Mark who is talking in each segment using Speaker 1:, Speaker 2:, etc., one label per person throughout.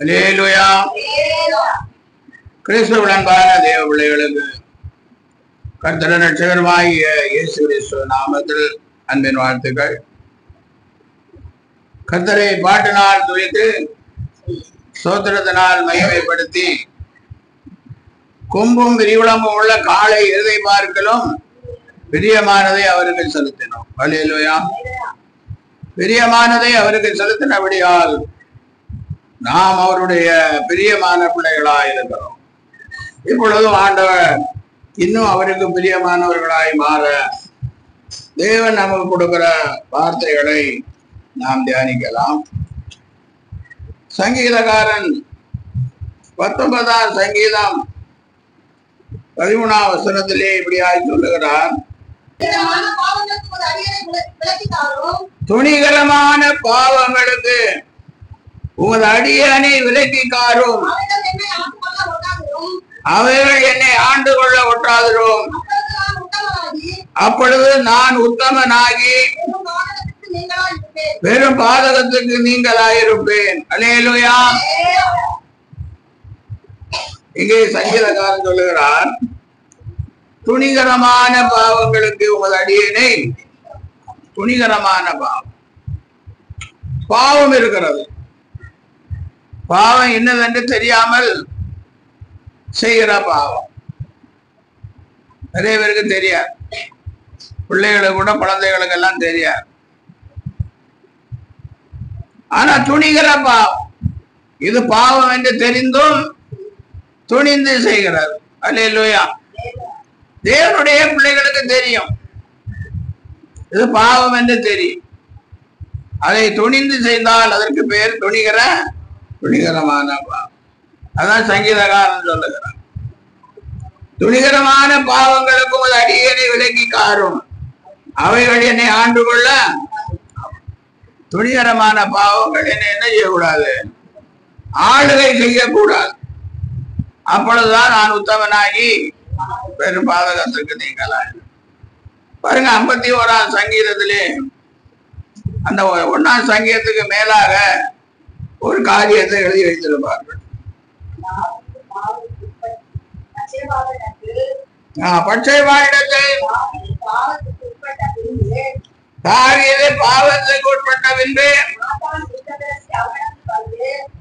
Speaker 1: அல்லேலூயா. கிறிஸ்துவுடன்பான தேவ பிள்ளைகளுக்கு கர்த்தர் ரட்சகருமாகிய இயேசு கிறிஸ்து நாமத்தில் அன்பின் வாழ்த்துக்கள். கர்த்தரை பாட்டினால் துதித்து ஸ்தோத்திரத்தினால் மகிமைப்படுத்தி கொம்பும் விரிவளமும் உள்ள காளை எருதை பார்க்கலும் பிரியமானதை அவருக்கு செலுத்தினோம். அல்லேலூயா. பிரியமானதை அவருக்கு செலுத்தினபடியால் நாம் அவருடைய பிரியமான பிள்ளைகளாய் இருக்கிறோம். இப்பொழுதும் ஆண்டவர் இன்னும் அவருக்கு பிரியமானவர்களாய் மாற தேவன் நமக்கு கொடுக்கிற வார்த்தைகளை நாம் தியானிக்கலாம். சங்கீதக்காரன் 19ஆம் சங்கீதம் 13ஆம் வசனத்திலே இப்படியாய் சொல்லுகிறார், துணிகரமான பாவங்களுக்கு உமது அடியனை விலக்கி காரும், அவைகள் என்னை ஆண்டு கொள்ள ஒட்டாதிரும். அப்பொழுது நான் உத்தமனாகி பெரும் பாதகத்துக்கு நீங்களாயிருப்பேன். அல்லேலூயா. இங்கே சங்கீதக்காரன் சொல்லுகிறார், துணிகரமான பாவங்களுக்கு உமது அடியனை, துணிகரமான பாவம் இருக்கிறது. பாவம் என்னதென்று தெரியாமல் செய்கிற பாவம் நிறைய பேருக்கு தெரியாது. பிள்ளைகளுக்கு கூட குழந்தைகளுக்கு எல்லாம் தெரியாது. ஆனா துணிகிற பாவம், இது பாவம் என்று தெரிந்தும் துணிந்து செய்கிறது. அல்லேலூயா. தேவனுடைய பிள்ளைகளுக்கு தெரியும் இது பாவம் என்று தெரியும். அதை துணிந்து செய்தால் அதற்கு பேர் துணிகரமான பாவம். அதான் சங்கீதக்காரன் சொல்லுகிறார், துணிகரமான பாவங்களுக்கும் அது அடியனை விலக்கி காரும், அவைகள் என்னை ஆண்டு கொள்ள. துணிகரமான பாவங்கள் என்னை என்ன செய்யக்கூடாது? ஆளுகை செய்யக்கூடாது. அப்பொழுதுதான் நான் உத்தமனாகி பெரும் பாதகத்திற்கு நீங்களாய். பாருங்க, 51ஆம் சங்கீதத்திலே அந்த 1ஆம் சங்கீதத்துக்கு மேலாக ஒரு காரியத்தை எழுதி வைத்திருப்பார்கள். பட்சைவானிடத்தை தாவீது பாவத்துக்கு உட்பட்ட பின்பு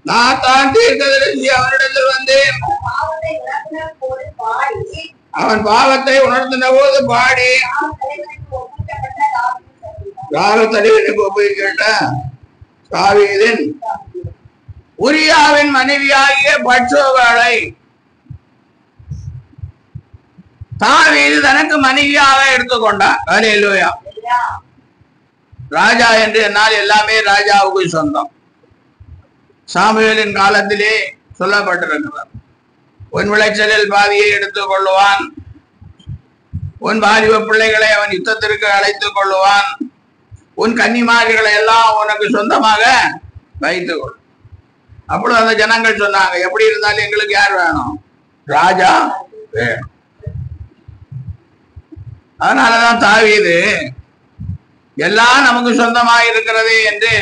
Speaker 1: நாத்தான் தீர்க்கதரிசி அவனிடத்தில் வந்து அவன் பாவத்தை உணர்த்தின போது பாடி தலைவனுக்கு ஒப்புவிக்கப்பட்ட தாவீதின் உரியாவின் மனைவியாகிய பட்சோபாளை தாவீது தனக்கு மனைவியாக எடுத்துக்கொண்டார். அல்லேலூயா. ராஜா என்று என்னால் எல்லாமே ராஜாவுக்கு சொந்தம். சாமுவேலின் காலத்திலே சொல்லப்பட்டிருக்கிறார், உன் விளைச்சலில் பாதியை எடுத்துக் கொள்ளுவான், உன் வாலிப பிள்ளைகளை அவன் யுத்தத்திற்கு அழைத்துக் கொள்ளுவான், உன் கன்னிமார்களை எல்லாம் உனக்கு சொந்தமாக வைத்துக் கொள். அப்பொழுது அந்த ஜனங்கள் சொன்னாங்க, எப்படி இருந்தாலும் எங்களுக்கு யார் வேணும்? ராஜா வேணும். அதனாலதான் தாவீது எல்லாம் நமக்கு சொந்தமாக இருக்கிறது என்று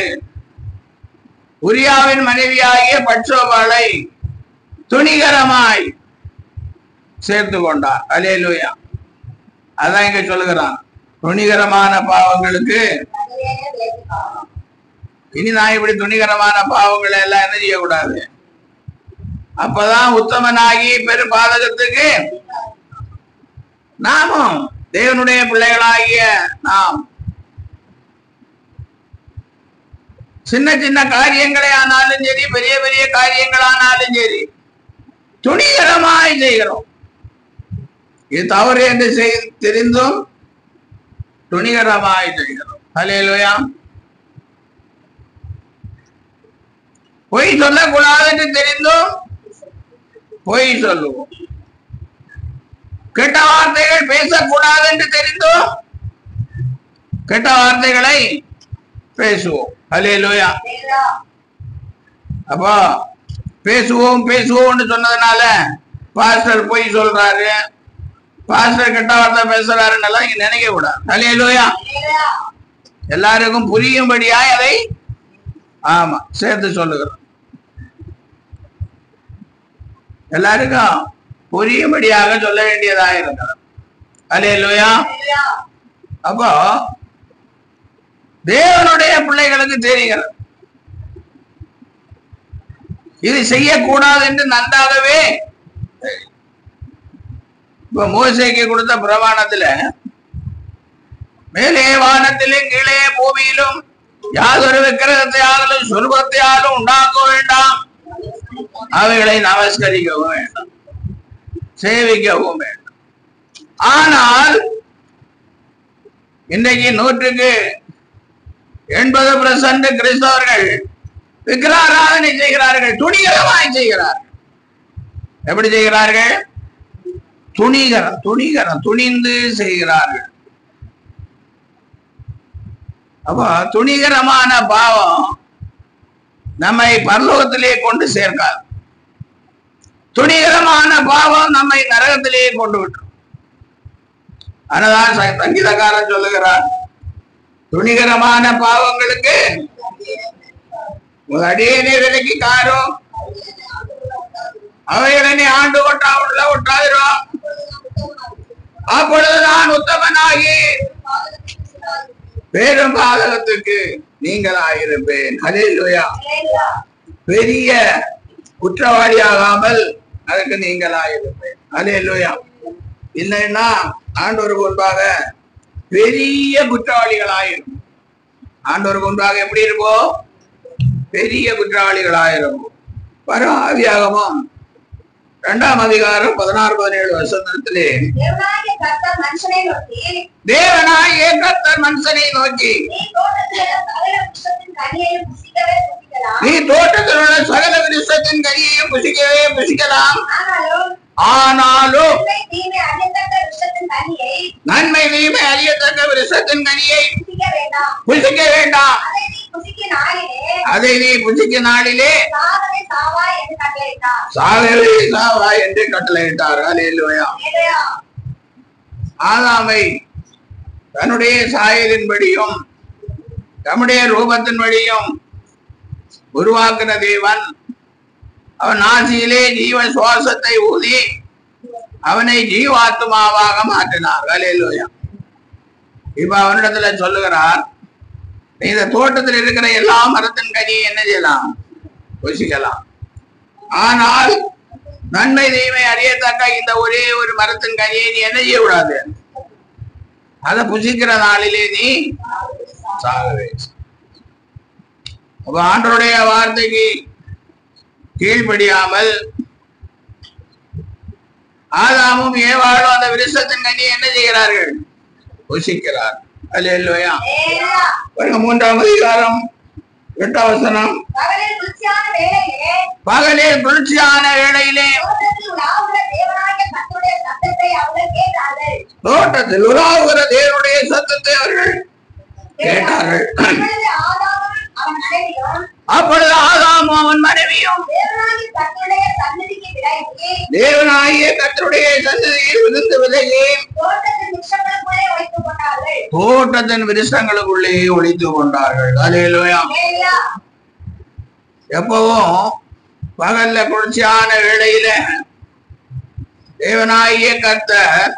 Speaker 1: உரியாவின் மனைவியாகிய பட்சோபாளை துணிகரமாய் சேர்த்து கொண்டார். அல்லேலூயா. அதான் இங்க சொல்லுகிறான், துணிகரமான பாவங்களுக்கு. இனி நான் இப்படி துணிகரமான பாவங்களை எல்லாம் என்ன செய்யக்கூடாது? அப்பதான் உத்தமனாகி பெரும் பாதகத்துக்கு நாமும் தேவனுடைய பிள்ளைகளாகிய நாம் சின்ன சின்ன காரியங்களே ஆனாலும் சரி, பெரிய பெரிய காரியங்கள் ஆனாலும் சரி, துணிகரமாய் செய்கிறோம். இது தவறு என்று தெரிந்தும் துணிகரமாய் செய்கிறோம். அல்லேலூயா. பொய் சொல்லக்கூடாது என்று தெரிந்தும் பொய் சொல்லுவோம். கெட்ட வார்த்தைகள் பேசக்கூடாது என்று தெரிந்தும் கெட்ட வார்த்தைகளை பேசுவோம். அல்லேலூயா. அப்போ பேசுவோம் சொன்னதுனால பாஸ்டர் பொய் சொல்றாரு, பாஸ்டர் கெட்ட வார்த்தை பேசுறாருன்னு எல்லாம் இங்க நினைக்க கூடாது. அல்லேலூயா. எல்லாருக்கும் புரியும்படியாய் அதை சேர்த்து சொல்லுகிறோம். எல்லாருக்கும் புரியும்படியாக சொல்ல வேண்டியதாக இருக்கிறது. அல்லேலூயா. அப்போ தேவனுடைய பிள்ளைகளுக்கு தெரிகிறது இது செய்யக்கூடாது என்று நன்றாகவே. இப்ப மோசேக்கு கொடுத்த பிரமாணத்துல மேலே வானத்திலும் கீழே பூமியிலும் யாதொரு விக்கிரகத்தையாலும் சொர்க்கத்தையாலும் உண்டாக்க வேண்டாம், அவைகளை நமஸ்கரிக்கவும் வேண்டாம், சேவிக்கவும் வேண்டாம். ஆனால் இன்றைக்கு 100% கிறிஸ்தவர்கள் விக்கிராராதனை செய்கிறார்கள், துணிகரமாய் செய்கிறார்கள். எப்படி செய்கிறார்கள்? துணிந்து செய்கிறார்கள். அப்போ துணிகரமான பாவம் நம்மை பரலோகத்திலே கொண்டு சேர்க்காது. துணிகரமான பாவம் நம்மை நரகத்திலேயே கொண்டு விட்டுரும். அதனால்தான் சங்கீதக்காரன் சொல்லுகிறார், துணிகரமான பாவங்களுக்கு அடியே விலைக்கு காரும் அவைகளை ஆண்டு ஒட்டாதிரும், அப்பொழுது நான் உத்தமனாகி பேரும் பாதகத்துக்கு நீங்களாயிருப்பேன். அல்லேலூயா. பெரிய குற்றவாளியாகாமல் அதுக்கு நீங்களாயிருப்பேன். அல்லேலூயா. இல்லைன்னா ஆண்டவருக்கு முன்பாக பெரிய குற்றவாளிகளாயிருக்கும். ஆண்டவருக்கு முன்பாக எப்படி இருப்போம்? பெரிய குற்றவாளிகளாயிருக்கும். வரும் ஆவியாகமும் 2ஆம் அதிகாரம் 16-17 வசனத்திலே தேவனாகிய கர்த்தர் மனுஷனை நோக்கி நீ தோட்டத்தில் உள்ள சகல விருட்சத்தின் கனியையும் புசிக்கலாம், ஆனாலும் நன்மை தீமை அறியத்தக்க விருட்சத்தின் கனியை புசிக்க வேண்டாம், அதை நீ புசிக்க நாளிலே சாகவே சாவாய் என்று கட்டளையிட்டார். அல்லேலூயா. ஆதாமை தன்னுடைய சாயலின்படியும் தம்முடைய ரூபத்தின்படியும் உருவாக்கின தேவன் அவன் நாசியிலே ஜீவ சுவாசத்தை ஊதி அவனை ஜீவாத்மாவாக மாற்றினார். அல்லேலூயா. இப்ப அவனிடத்துல சொல்லுகிறார், இந்த தோட்டத்தில் இருக்கிற எல்லா மரத்தின் கனியை என்ன செய்யலாம்? புசிக்கலாம். ஆனால் நன்மை தீமை அறியத்தக்க இந்த ஒரே ஒரு மரத்தின் கனியை நீ என்ன செய்ய கூடாது? அதை புசிக்கிற நாளிலே நீ சாகவே. அப்ப ஆண்டவருடைய வார்த்தைக்கு கீழ்ப்படியாமல் ஆதாமும் ஏவாளும் அந்த விருட்சத்தின் கனியை என்ன செய்கிறார்கள்? புசிக்கிறார். அல்லேலூயா. 3ஆம் அதிகாரம் 8ஆம் வசனம் பகலில் குளிர்ச்சியான வேளையிலே தோட்டத்தில் உலாவுகிற தேவனுடைய சத்தத்தை அவர்கள் கேட்டார்கள். அப்பொழுது ஆதாமும் அவன் மனைவியும் தேவனாகிய கர்த்தருடைய சன்னதியில் விழுந்து விலகி தோட்டத்தின் விருட்சங்களுக்குள்ளே ஒளித்து கொண்டார்கள். அல்லேலூயா. எப்பவும் பகல்ல குளிர்ச்சியான வேளையில தேவனாகிய கர்த்தர்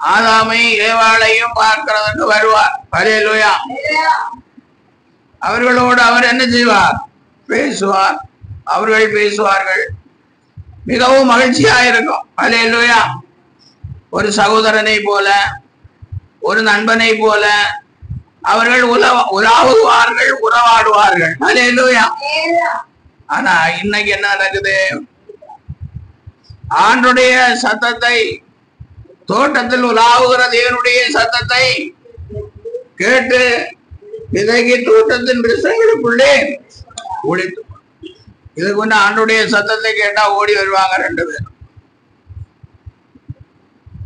Speaker 1: ஆதாமையும் ஏவாளையும் பார்க்கிறதுக்கு வருவார். அல்லேலூயா. அவர்களோடு அவர் என்ன செய்வார்? பேசுவார். அவர்கள் பேசுவார்கள். மிகவும் மகிழ்ச்சியா இருக்கும். அல்லேலூயா. ஒரு சகோதரனை போல, ஒரு நண்பனை போல அவர்கள் உலாவுவார்கள், உறவாடுவார்கள். அல்லேலூயா. ஆனா இன்னைக்கு என்ன நடக்குது? ஆண்டுடைய சத்தத்தை, தோட்டத்தில் உலாவுகிற தேவனுடைய சத்தத்தை கேட்டு விலகி தோட்டத்தின் விருட்சங்களுக்குள்ளே ஒளித்து. இதுக்கு முன்ன ஆண்டுடைய சத்தத்தை கேட்டா ஓடி வருவாங்க 2 பேரும்.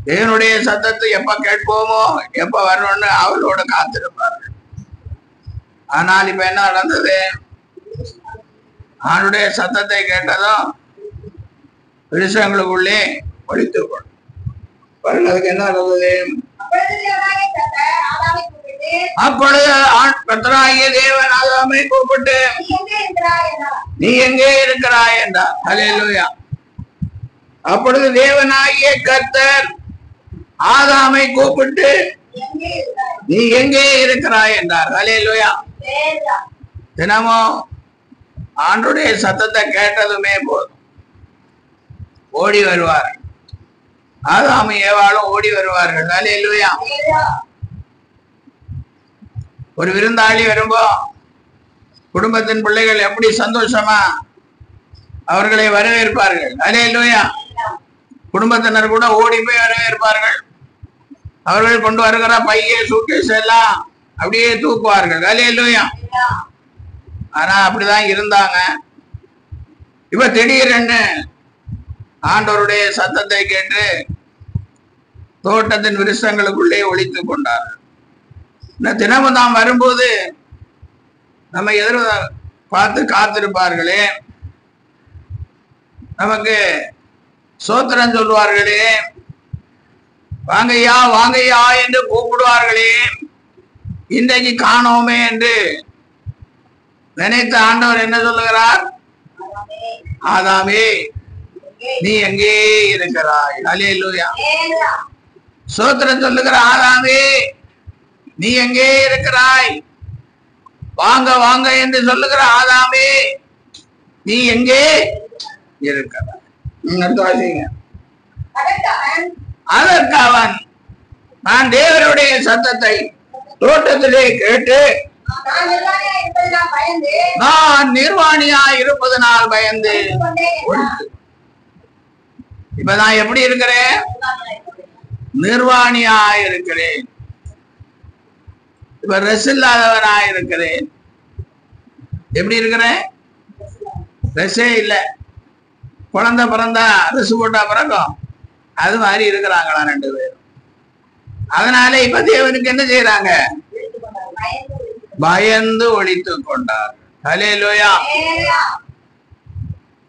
Speaker 1: தேவனுடைய சத்தத்தை எப்ப கேட்போமோ, எப்ப வரணும்னு அவளோட காத்திருப்பார்கள். ஆனால் இப்ப என்ன நடந்தது? ஆண்டுடைய சத்தத்தை கேட்டதும் விருட்சங்களுக்குள்ளே ஒளித்து கொண்டு அதுக்கு என்ன நடந்தது? அப்பொழுது கர்த்தராகிய தேவன் ஆதாமை கூப்பிட்டு நீ எங்கே இருக்கிறாய் என்றார். அல்லேலூயா. அப்பொழுது தேவனாகிய கர்த்தர் ஆதாமை கூப்பிட்டு நீ எங்கே இருக்கிறாய் என்றார். ஹல்லேலூயா. தினமும் ஆண்டவருடைய சத்தத்தை கேட்டதுமே போதும் ஓடி வருவார்கள். ஆதாமும் ஏவாளும் ஓடி வருவார்கள். ஹல்லேலூயா. ஒரு விருந்தாளி வரும்போ குடும்பத்தின் பிள்ளைகள் எப்படி சந்தோஷமா அவர்களை வரவேற்பார்கள். ஹல்லேலூயா. குடும்பத்தினர் கூட ஓடி போய் வரவேற்பார்கள். அவர்கள் கொண்டு வருகிற பைய சூட்கேஸ் எல்லாம் அப்படியே தூக்குவார்கள். ஹல்லேலூயா. ஆனா அப்படிதான் இருந்தாங்க. இப்ப திடீரென்று ஆண்டவருடைய சத்தத்தை கேட்டு தோட்டத்தின் விருஷங்களுக்குள்ளே ஒளித்துக் கொண்டார்கள். தினமும் நாம் வரும்போது நம்ம எதிர பார்த்து காத்திருப்பார்களே, நமக்கு சோத்திரம் சொல்வார்களே, வாங்கய்யா வாங்கய்யா என்று கூப்பிடுவார்களே, இன்றைக்கு காணோமே என்று நினைத்த ஆண்டவர் என்ன சொல்லுகிறார்? ஆதாமே நீ எங்கே இருக்கிறாய்? ஹல்லேலூயா. சோத்திரம் சொல்லுகிற ஆதாமே நீ எங்கே இருக்கிறாய்? வாங்க வாங்க என்று சொல்லுகிற ஆதாமே நீ எங்கே இருக்கிறாய்? அதற்கு அவன் நான் தேவனுடைய சத்தத்தை தோட்டத்திலே கேட்டு நான் நிர்வாணியா இருப்பதனால் பயந்து. இப்ப நான் எப்படி இருக்கிறேன்? நிர்வாணியா இருக்கிறேன். இப்ப ரெஸ் இல்லாதவனா இருக்கிறேன். எப்படி இருக்கிறேன்? ரெஸ்ஸே இல்லை. குழந்தை பிறந்தா ரெஸ் போட்டா பிறக்கும், அது மாதிரி இருக்கிறாங்களா ரெண்டு பேரும். அதனால இப்ப தேவனுக்கு என்ன செய்யறாங்க? பயந்து ஒழித்து கொண்டார். ஹல்லேலூயா.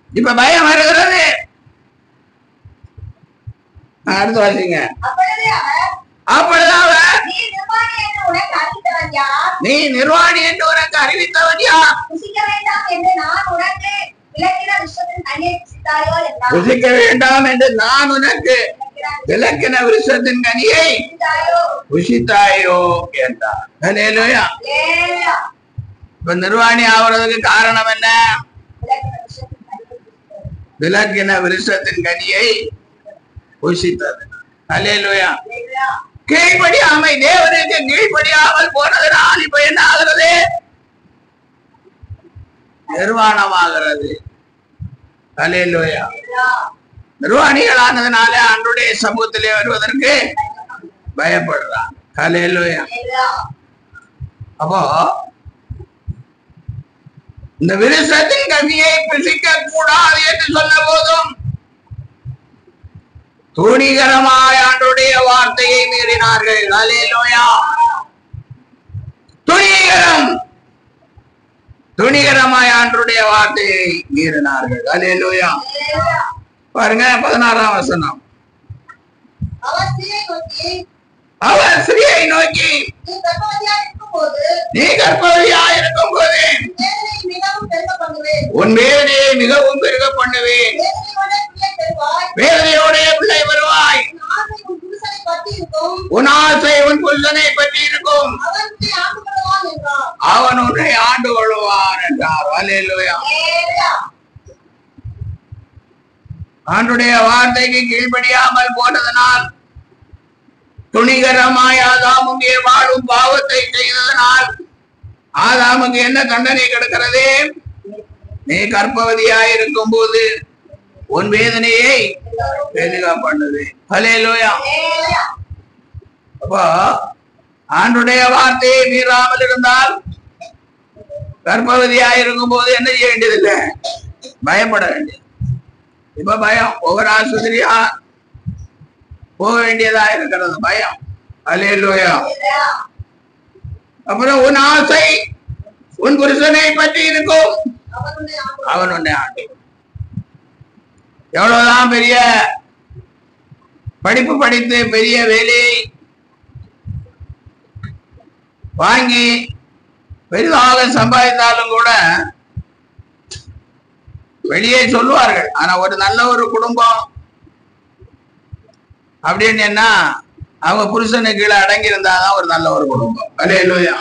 Speaker 1: இப்ப பயம் வருகிறது. அடுத்து வாசிங்க. அப்பொழுது அவர் நீ நிர்வாணி என்று உனக்கு அறிவித்தவன் யார்? புசிக்க வேண்டாம் என்று நான் உனக்கு விலக்கின விருஷத்தின் கனியை புசித்தாயோ என்றார். ஹல்லேலூயா. இப்ப நிர்வாணி ஆவறதுக்கு காரணம் என்ன? விலக்கின விருஷத்தின் கனியை புசித்தது. ஹல்லேலூயா. கீழ்ப்படியாமை, தேவனுக்கு கீழ்ப்படியாமல் போனதனால் இப்ப என்ன ஆகிறது? நிர்வாணமாகிறது. ஹல்லேலூயா. நிர்வாணிகளானதுனால ஆண்டவருடைய சமூகத்திலே வருவதற்கு பயப்படுறான். ஹல்லேலூயா. அப்போ இந்த விருஷத்தின் கனியை புசிக்க கூடாது என்று சொன்ன போதும் துணிகரமாய் ஆண்டவருடைய வார்த்தையை மீறினார்கள். ஹல்லேலூயா. துணிகரமாய் ஆண்டவருடைய வார்த்தையை மீறினார்கள். ஹல்லேலூயா. பாருங்க 16ஆம் வசனம். அவர் ஸ்திரியை நோக்கி நீ கர்ப்பவதியா இருக்கும் போது உன் வேதனையை மிகவும் பெருக பண்ணுவேன். வேதனையோட பிள்ளை வருவாய். உன் ஆசை உன் புருஷனை பற்றி இருக்கும். அவன் உன்னை ஆண்டு கொள்வான் என்றார். ஹல்லேலூயா. ஆண்டுடைய வார்த்தைக்கு கீழ்ப்படியாமல் போனதனால், துணிகரமாய் ஆதாமும் ஏவாளும் பாவத்தை செய்ததனால் ஆதாமுக்கு என்ன தண்டனை கிடைக்கிறது? நீ கர்ப்பவதியாயிருக்கும் போது உன் வேதனையை பெருக பண்ணுது. ஹல்லேலூயா. அப்போ ஆண்டுடைய வார்த்தையை மீறாமல் இருந்தால் கர்ப்பவதியாயிருக்கும் போது என்ன செய்ய வேண்டியதில்லை? பயப்பட வேண்டியது. இப்ப பயம். ஒவ்வொரு ஆஸ்பத்திரியா போக வேண்டியதா இருக்கிறது பயம். ஹல்லேலூயா. அப்புறம் உன் ஆசை உன் புருஷனை பற்றி இருக்கும். அவன் உன்னை ஆண்டு. எவ்வளவுதான் பெரிய படிப்பு படித்து பெரிய வேலையை வாங்கி பெரிதாக சம்பாதித்தாலும் கூட வெளியே சொல்லுவார்கள். ஆனா ஒரு நல்ல ஒரு குடும்பம், அப்படின்னு என்ன அவங்க புருஷனுக்கு கீழே அடங்கி இருந்தாதான் ஒரு நல்ல ஒரு குடும்பம். அல்லேலூயா.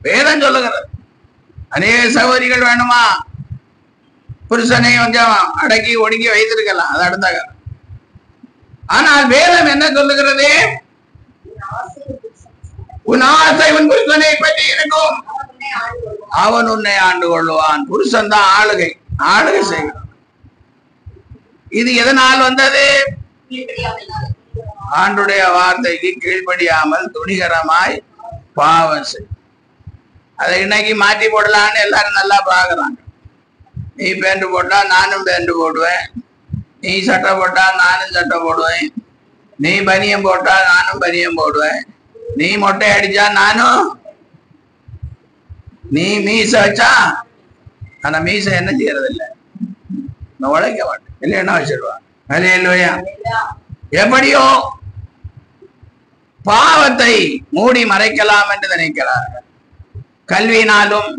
Speaker 1: வேதம் சொல்லுகிறது. அநேக சகோதரிகள் வேணுமா புருஷனை கொஞ்சம் அடக்கி ஒடுங்கி வைத்திருக்கலாம், அது அடுத்த. ஆனால் வேதம் என்ன சொல்லுகிறது? உன் ஆசை உன் புருஷனை பற்றி இருக்கும், அவன் உன்னை ஆண்டு கொள்ளுவான். புருஷன் தான் ஆளுகை செய்கிறான். இது எதனால் வந்தது? ஆண்டுடைய வார்த்தைக்கு கீழ்ப்படியாமல் துணிகரமாய் பாவம் செய். அதை இன்னைக்கு மாற்றி போடலான்னு எல்லாரும் நல்லா பாக்குறாங்க. நீ பேண்ட் போட்டா நானும் பேண்ட் போடுவேன், நீ சட்டை போட்டா நானும் சட்டை போடுவேன், நீ பனியம் போட்டா நானும் பனியம் போடுவேன், நீ மொட்டை அடிச்சா நானும், நீ மீச வச்சா. ஆனா மீச என்ன செய்யறது இல்லை, உழைக்க மாட்டேன் இல்லைன்னா வச்சிருவான். அல்லேலூயா. எப்படியோ பாவத்தை மூடி மறைக்கலாம் என்று நினைக்கிறார்கள். கல்வியினாலும்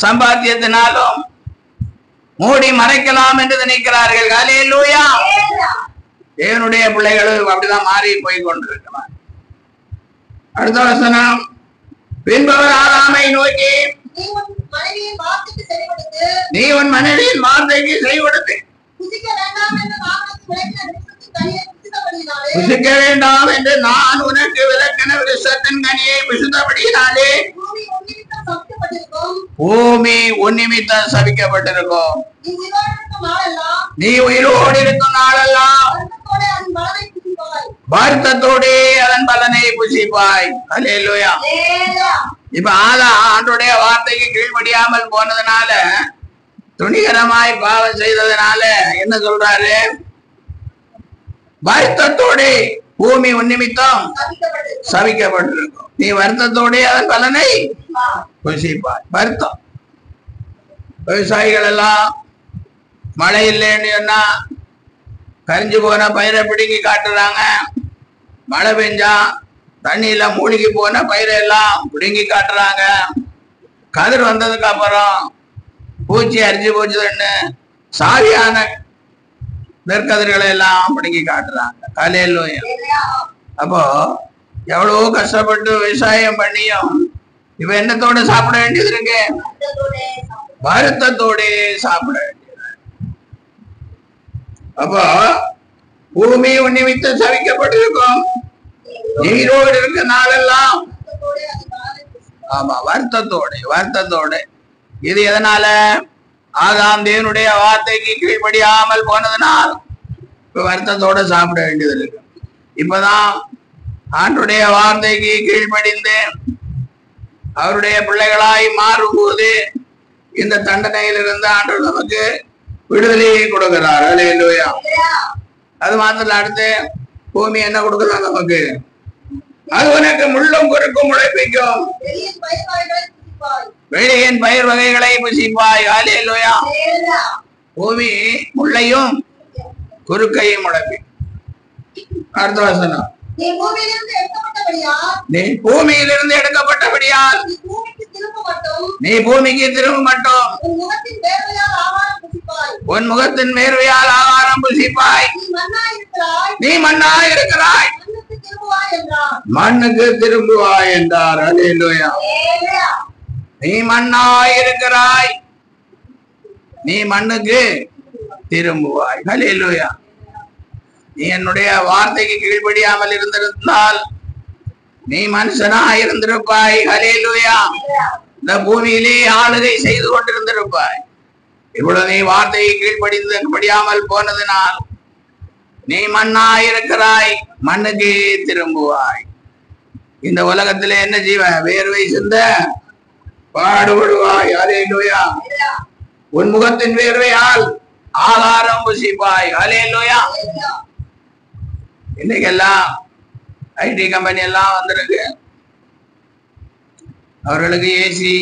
Speaker 1: சம்பாத்தியத்தினாலும் மூடி மறைக்கலாம் என்று நினைக்கிறார்கள். அல்லேலூயா. தேவனுடைய பிள்ளைகள் அப்படிதான் மாறி போய் கொண்டிருக்கிறார். அடுத்த வசனம், பின்பவர் ஆதாமை நோக்கி நீ உன் மனைவியின் வார்த்தைக்கு செய்வடுத்து புசிக்க வேண்டாம் என்று நான் உனக்கு விலக்கின விருஷத்தின் கனியை புசித்தபடியினாலே பூமி உன் நிமித்தம் சபிக்கப்பட்டிருக்கும். நீ உயிரோடு இருக்கும் நாளெல்லாம் வருத்தத்தோடே அதன் பலனை புசிப்பாய். அல்லேலூயா. இப்ப ஆண்டோடைய வார்த்தைக்கு கீழ்ப்படியாமல் போனதுனால, துணிகரமாய் பாவம் செய்ததுனால என்ன சொல்றாரு? வருத்தத்தோட பூமி உன் நிமித்தம் சபிக்கப்பட்டிருக்கும். நீ வருத்தத்தோட அதன் பலனை புசிப்பாய். வருத்தம். விவசாயிகள் எல்லாம் மழை இல்லைன்னு சொன்னா கரிஞ்சு போன பயிரை பிடுங்கி காட்டுறாங்க. மழை பெஞ்சா தண்ணியில மூழ்கி போன பயிரை எல்லாம் பிடுங்கி காட்டுறாங்க. கதிர் வந்ததுக்கு அப்புறம் பூச்சி அரிச்சு போச்சுன்னு சாரியான நெற்கதிர்களை எல்லாம் பிடுங்கி காட்டுறாங்க. அல்லேலூயா. அப்போ எவ்வளவோ கஷ்டப்பட்டு விவசாயம் பண்ணியும் இவ என்னத்தோட சாப்பிட வேண்டியது இருக்கு? வருத்தத்தோட சாப்பிட வேண்டியது. அப்போ பூமி உன் நிமித்தம் சபிக்கப்பட்டிருக்கும். நீரோடு இருக்க நாளெல்லாம் ஆமா வருத்தத்தோட. இது எதனால? ஆதாம் தேவனுடைய வார்த்தைக்கு கீழ்ப்படியாமல் போனதுனால் இப்ப வருத்தத்தோட சாப்பிட வேண்டியது இருக்கு. இப்பதான் ஆண்டுடைய வார்த்தைக்கு கீழ்ப்படிந்து அவருடைய பிள்ளைகளாய் மாறும்போது இந்த தண்டனையிலிருந்து ஆண்டவர் நமக்கு விடுதலையை கொடுக்கிறார். அல்லேலூயா. அது மாத்திரம் அடுத்து பூமி என்ன கொடுக்குறாங்க நமக்கு? அது உனக்கு முள்ளும் குறுக்கும் முளைப்பிக்கும், வெளியின் பயிர் வகைகளை புசிப்பாய். அல்லேலூயா. பூமி முள்ளையும் குறுக்கையும் முளைப்பி. அடுத்த வசனம், நீ பூமியிலிருந்து எடுக்கப்பட்டபடியால் நீ பூமிக்கு திரும்ப மட்டும் உன் முகத்தின் வேர்வையால் ஆகாரம் புசிப்பாய். நீ மண்ணாய் இருக்கிறாய், மண்ணுக்கு திரும்புவாய் என்றார். அல்லேலூயா. நீ மண்ணாய் இருக்கிறாய், நீ மண்ணுக்கு திரும்புவாய். அல்லேலூயா. நீ என்னுடைய வார்த்தைக்கு கீழ்ப்படியாமல் இருந்திருந்தால் நீ மனுஷனா இருந்திருப்பாய். அல்லேலூயா. இந்த பூமியிலே ஆளுகை செய்து கொண்டிருந்திருப்பாய். இவ்வளவு நீ வார்த்தையை கீழ்ப்படியாமல் போனதினால் நீ மண்ணாய் இருக்கிறாய், மண்ணுக்கு திரும்புவாய். இந்த உலகத்திலே என்ன செய்வாய்? வேர்வை சிந்த பாடுபடுவாய். அல்லேலூயா. உன் முகத்தின் வேர்வையால் ஆகாரம் புசிப்பாய். அல்லேலூயா. இன்னைக்கெல்லாம் ஐடி கம்பெனி எல்லாம் வந்திருக்கு. அவர்களுக்கு ஏசி,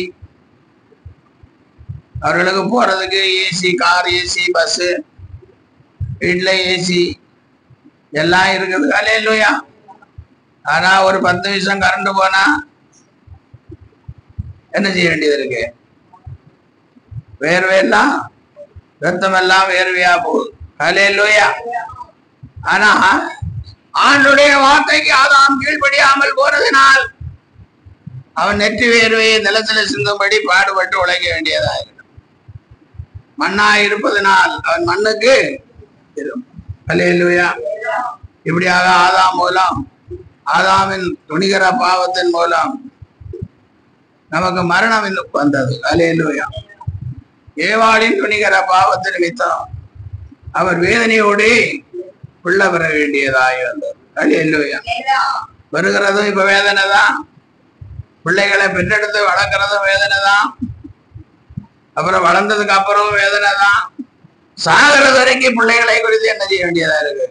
Speaker 1: அவர்களுக்கு போறதுக்கு ஏசி, கார் ஏசி, பஸ், வீட்டுல ஏசி எல்லாம் இருக்குது. அல்லேலூயா. ஆனா ஒரு 10 நிமிஷம் கரண்ட் போனா என்ன செய்ய வேண்டியது இருக்கு? வேர்வையெல்லாம் ரத்தம் எல்லாம் வேர்வையா போகுது. அல்லேலூயா. ஆனா ஆண்டுடைய வார்த்தைக்கு ஆதாம் கீழ்ப்படியாமல் போறதினால் அவன் நெற்றி வேர்வையை நிலத்துல சிந்தும்படி பாடுபட்டு உழைக்க வேண்டியதா இருக்கும். மண்ணாய் இருப்பதனால் அவன் மண்ணுக்கு அல்லேலூயா. இப்படியாக ஆதாம் மூலம், ஆதாமின் துணிகர பாவத்தின் மூலம் நமக்கு மரணம் வந்தது. அல்லேலூயா. ஏவாளின் துணிகர பாவத்தின் நிமித்தம் அவர் வேதனையோடு பிள்ளை பெற வேண்டியதாய் வந்தது. அல்லேலூயா. வருகிறதும் இப்ப வேதனை தான், பிள்ளைகளை பெற்றெடுத்து வளர்க்கறதும் வேதனை தான், அப்புறம் வளர்ந்ததுக்கு அப்புறம் வேதனை தான், சாகிறது வரைக்கும் பிள்ளைகளை குறித்து என்ன செய்ய வேண்டியதா இருக்கு?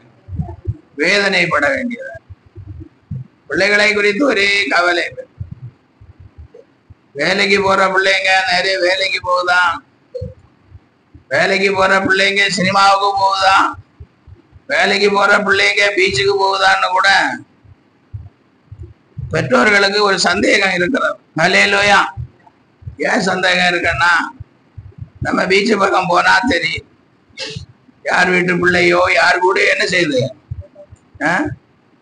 Speaker 1: வேதனைப்பட வேண்டியதா. பிள்ளைகளை குறித்து ஒரே கவலை. வேலைக்கு போற பிள்ளைங்க நிறைய வேலைக்கு போகுதான், வேலைக்கு போற பிள்ளைங்க சினிமாவுக்கு போகுதான், வேலைக்கு போற பிள்ளைங்க பீச்சுக்கு போகுதான்னு கூட பெற்றோர்களுக்கு ஒரு சந்தேகம் இருக்கிறது. அல்லேலூயா. ஏன் சந்தேகம் இருக்குன்னா, நம்ம பீச்சு பக்கம் போனா தெரியும் யார் வீட்டு பிள்ளையோ யார் கூட என்ன செய்யுது,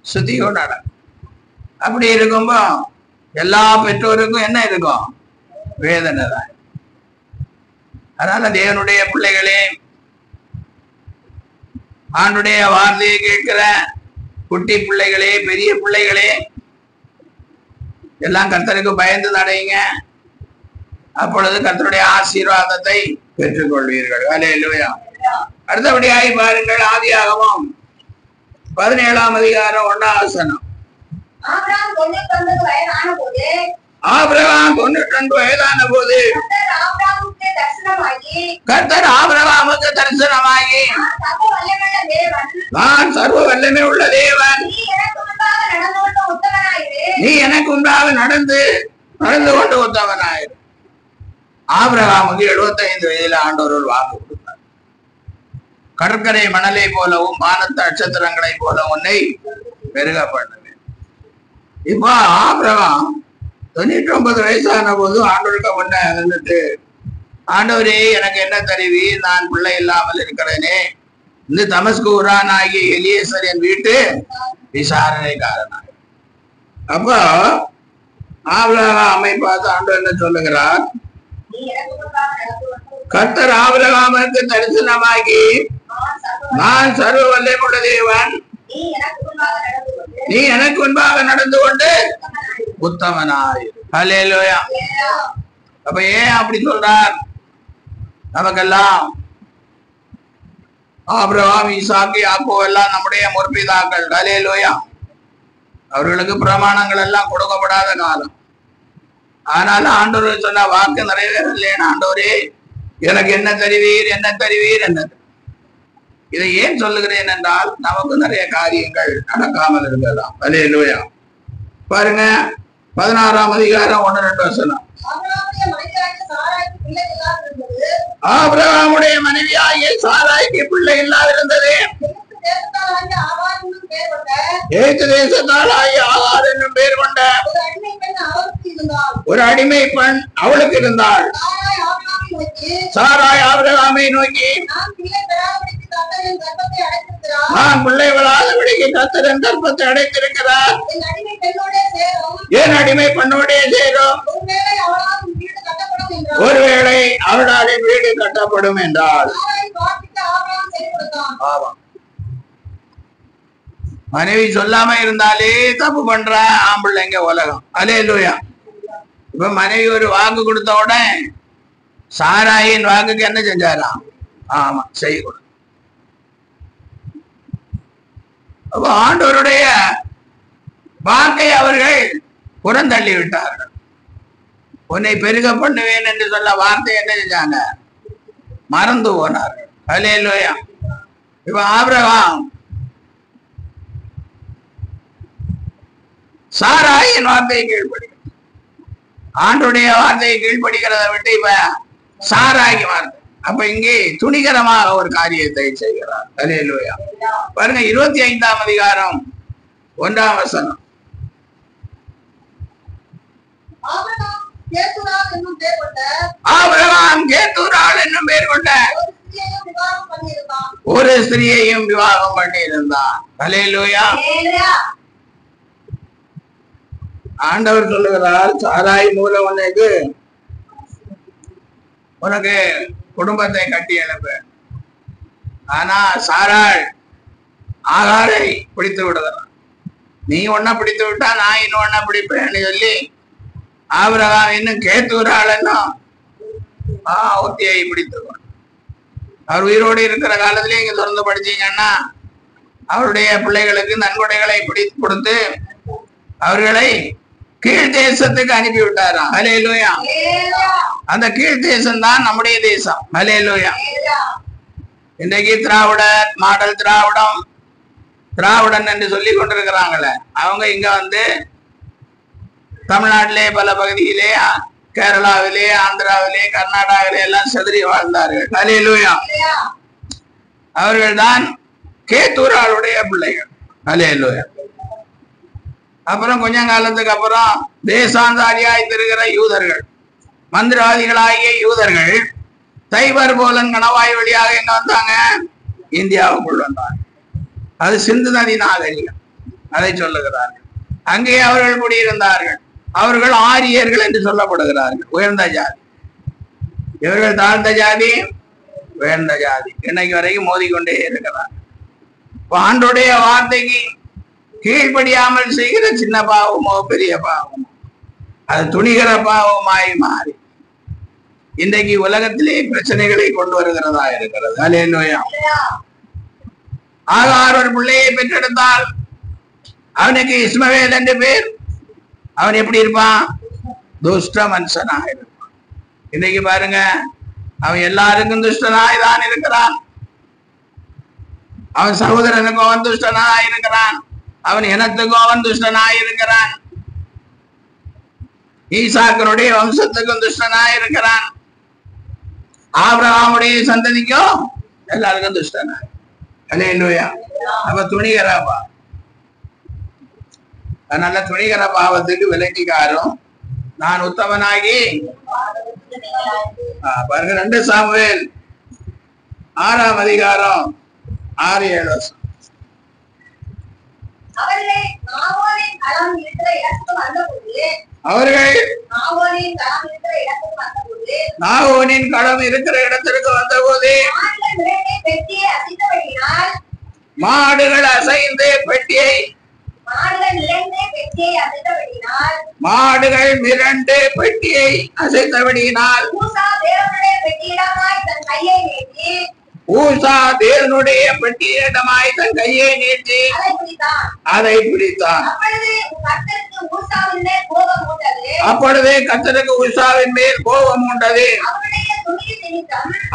Speaker 1: சுத்தியோ நட. அப்படி இருக்கும்போ எல்லா பெற்றோருக்கும் என்ன இருக்கும்? வேதனை தான். அதனால தேவனுடைய பிள்ளைகளே, ஆண்டுடைய வார்த்தையை கேட்கிற குட்டி பிள்ளைகளே, பெரிய பிள்ளைகளே, எல்லாம் கர்த்தருக்கு பயந்து நடையுங்க. அப்பொழுது கர்த்தருடைய ஆசீர்வாதத்தை பெற்றுக் கொள்வீர்கள். அல்லேலூயா. அடுத்தபடியாய் பாருங்கள், ஆதியாகமம் 17ஆம் அதிகாரம் 1ஆம் வசனம். ஆபிரகாம் 99 வயதான போது கர்த்தர் ஆபிரகாமுக்கு தரிசனமாகி, நான் சர்வ வல்லமை உள்ள தேவன், நீ எனக்கு முன்பாக நடந்து கொண்டு உத்தமனாயிரு. ஆபிரகாமுக்கு 75 வயதில் ஆண்டவர் வாக்கு கொடுத்தார். கடற்கரை மணலை போலவும் வானத்து நட்சத்திரங்களை போல உன்னை பெருக பண்ணுவேன். இப்போ ஆபிரகாம் 99 வயசான போது ஆண்டவருக்கு முன்ன வந்துட்டு, ஆண்டவரே எனக்கு என்ன தருவி, நான் பிள்ளை இல்லாமல் இருக்கிறேனே, இந்த தமஸ்கு ஊரான் ஆகிய எலியேசர் என் வீட்டு விசாரணைக்காரனாக. அப்போ ஆபிரகாமை பார்த்து ஆண்டவர் என்ன சொல்லுகிறார்? கர்த்தர் ஆபிரகாமுக்கு தரிசனமாகி, நான் சர்வ வல்லமையுள்ள தேவன், நீ எனக்கு முன்பாக நடந்து கொண்டு உத்தமனாய். அல்லேலூயா. அப்ப ஏன் அப்படி சொல்றார்? நமக்கெல்லாம் ஆபிரகாம், ஈசாக்கு, யாக்கோபு எல்லாம் நம்முடைய முற்பிதாக்கள். அல்லேலூயா. அவர்களுக்கு பிரமாணங்கள் எல்லாம் கொடுக்கப்படாத காலம். ஆனாலும் ஆண்டவர் சொன்ன வாக்கு நிறைவேறலேன்னு, ஆண்டவரே எனக்கு என்ன தருவீர், என்ன தருவீர் என்ன. இதை ஏன் சொல்லுகிறேன் என்றால், நமக்கு நிறைய காரியங்கள் நடக்காமல் இருக்கலாம். அல்லேலூயா. பாருங்க, 16ஆம் அதிகாரம் 1-2 வசனம். ஆபிரகாமுடைய மனைவியாகிய சாராய்க்கு பிள்ளை இல்லாதிருந்தது. ஏத்து தேசத்தாளாகிய ஆகார் என்னும் பேர் கொண்ட ஒரு அடிமை பெண் அவளுக்கு இருந்தாள். சாராய் ஆபிரகாமை நோக்கி, நான் பிள்ளை வளாதபடிக்கு கர்த்தர் என் கர்ப்பத்தை அடைத்திருக்கிறார், என் அடிமை பெண்ணோடே சேரும், ஒருவேளை அவளால் வீடு கட்டப்படும் என்றால். மனைவி சொல்லாம இருந்தாலே தப்பு பண்ற ஆம்பிள்ளைங்க உலகம். அல்லேலூயா. இப்ப மனைவி ஒரு வாக்கு கொடுத்த உடனே சாராயின் வாக்குக்கு என்ன செஞ்சாராம்? ஆமா, செய்யக்கூடாது. அப்ப ஆண்டவருடைய வாக்கை அவர்கள் புறந்தள்ளி விட்டார்கள். உன்னை பெருக பண்ணுவேன் என்று சொல்ல வார்த்தை என்ன செஞ்சாங்க? மறந்து போனார்கள். அல்லேலூயா. இப்ப ஆபிரகாம் சாராயின் வார்த்தையை கீழ்படி, ஆண்டுடைய வார்த்தையை கீழ்படிக்கிறத விட்டு இப்ப சாராகி வார்த்தை. அப்ப இங்கே துணிகரமாக ஒரு காரியத்தை செய்கிறார். அல்லேலூயா. பாருங்க, 25ஆம் அதிகாரம் 1ஆம் வசனம். ஆபிரகாம் கேத்தூராள் என்னும் பேர் கொண்ட ஒரு ஸ்திரியையும் விவாகம் பண்ணி இருந்தான். ஹல்லேலூயா. ஆண்டவர் சொல்லுகிறார், சாராய் மூலம் உனக்கு குடும்பத்தை கட்டி எழுப்பு. ஆனா சாராள் ஆகாரை பிடித்து விடுகிறான். நீ ஒன்ன பிடித்து விட்டா நான் இன்னொன்ன பிடிப்பேன்னு சொல்லி ஆபிரகாம் இன்னும் கேத்துறாள்னா ஒத்தியை பிடித்துவான். அவர் உயிரோடு இருக்கிற காலத்திலே இங்க தொடர்ந்து படிச்சீங்கன்னா அவருடைய பிள்ளைகளுக்கு நன்கொடைகளை பிடித்து கொடுத்து அவர்களை கீழ் தேசத்துக்கு அனுப்பி விட்டாராம். ஹல்லேலூயா. அந்த கீழ் தேசம் தான் நம்முடைய தேசம். ஹல்லேலூயா. இன்றைக்கு திராவிடர், மாடல் திராவிடம், திராவிடன் என்று சொல்லி கொண்டிருக்கிறாங்களே, அவங்க இங்க தமிழ்நாட்டிலே பல பகுதியிலே, கேரளாவிலே, ஆந்திராவிலே, கர்நாடகாவிலே எல்லாம் செதறி வாழ்ந்தார்கள். ஹல்லேலூயா. அவர்கள் தான் கேத்தூராளுடைய பிள்ளைகள். ஹல்லேலூயா. அப்புறம் கொஞ்ச காலத்துக்கு அப்புறம் தேசாந்தாரியாய் திருகிற யூதர்கள், மந்திரவாதிகளாகிய யூதர்கள் தைவர் போலன் கணவாய் வழியாக எங்க வந்தாங்க? இந்தியாவுக்குள் வந்தாங்க. அது சிந்து நதி நாகரிகம், அதை சொல்லுகிறார்கள். அங்கே அவர்கள் குடியிருந்தார்கள். அவர்கள் ஆரியர்கள் என்று சொல்லப்படுகிறார்கள், உயர்ந்த ஜாதி. இவர்கள் தாழ்ந்த ஜாதி, உயர்ந்த ஜாதி. இன்னைக்கு வரைக்கும் மோதிக்கொண்டே இருக்கிறார். ஆண்டுடைய வார்த்தைக்கு கீழ்படியாமல் செய்கிற சின்ன பாவமோ பெரிய பாவமோ அது துணிகிற பாவமாய் மாறி இன்றைக்கு உலகத்திலே பிரச்சனைகளை கொண்டு வருகிறதா இருக்கிறது. ஹல்லேலூயா. ஆகார் ஒரு பிள்ளையை பெற்றெடுத்தால் அவனுக்கு இஸ்மவேல் என்று பேர். அவன் எப்படி இருப்பான்? துஷ்ட மனுஷனாக இருப்பான். இன்னைக்கு பாருங்க, அவன் எல்லாருக்கும் துஷ்டனாய் தான் இருக்கிறான். அவன் சகோதரனுக்கும் அவன் துஷ்டனாய் இருக்கிறான். அவன் இனத்துக்கும் அவன் துஷ்டனாய் இருக்கிறான். ஈசாக்கனுடைய வம்சத்துக்கும் துஷ்டனாய் இருக்கிறான். ஆபிரகாமுடைய சந்ததிக்கும் எல்லாருக்கும் துஷ்டனாய். ஹல்லேலூயா. அப்ப துணிகரப்பா, நல்ல துணிகர பாவத்துக்கு விலக்கிக்காரும் நான் உத்தமனாகி பாருங்க. 2 சாமுவேல் 6ஆம் அதிகாரம் 6-7 அவர்கள் நாகோனின் களம் இருக்கிற இடத்திற்கு வந்தபோது மாடுகள் அசைந்து பெட்டியை மாடுகள் மிரண்டு பெட்டியை அசைத்தபடியினால் ஊசா தேவனுடைய பெட்டியிடமாய் தன் கையை நீட்டி அதை பிடித்தான். அப்பொழுதே கர்த்தருக்கு ஊசாவின் மேல் கோபம் உண்டது.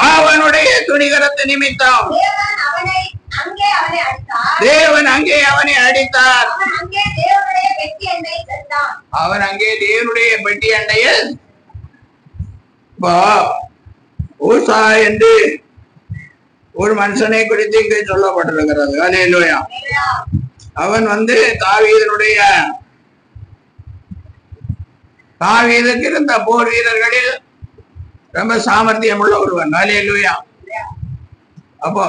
Speaker 1: அவனுடைய துணிகரத்து நிமித்தம் தேவன் அங்கே அவனை அடித்தார். அவன் அங்கே தேவனுடைய பெட்டி அண்டையில் ஊசா என்று ஒரு மனுஷனை குறித்து இங்கே சொல்லப்பட்டிருக்கிறது. ஹல்லேலூயா. அவன் தாவீதுக்கு இருந்த போர் வீரர்களில் ரொம்ப சாமர்த்தியம் உள்ள ஒருவன். ஹல்லேலூயா. அப்போ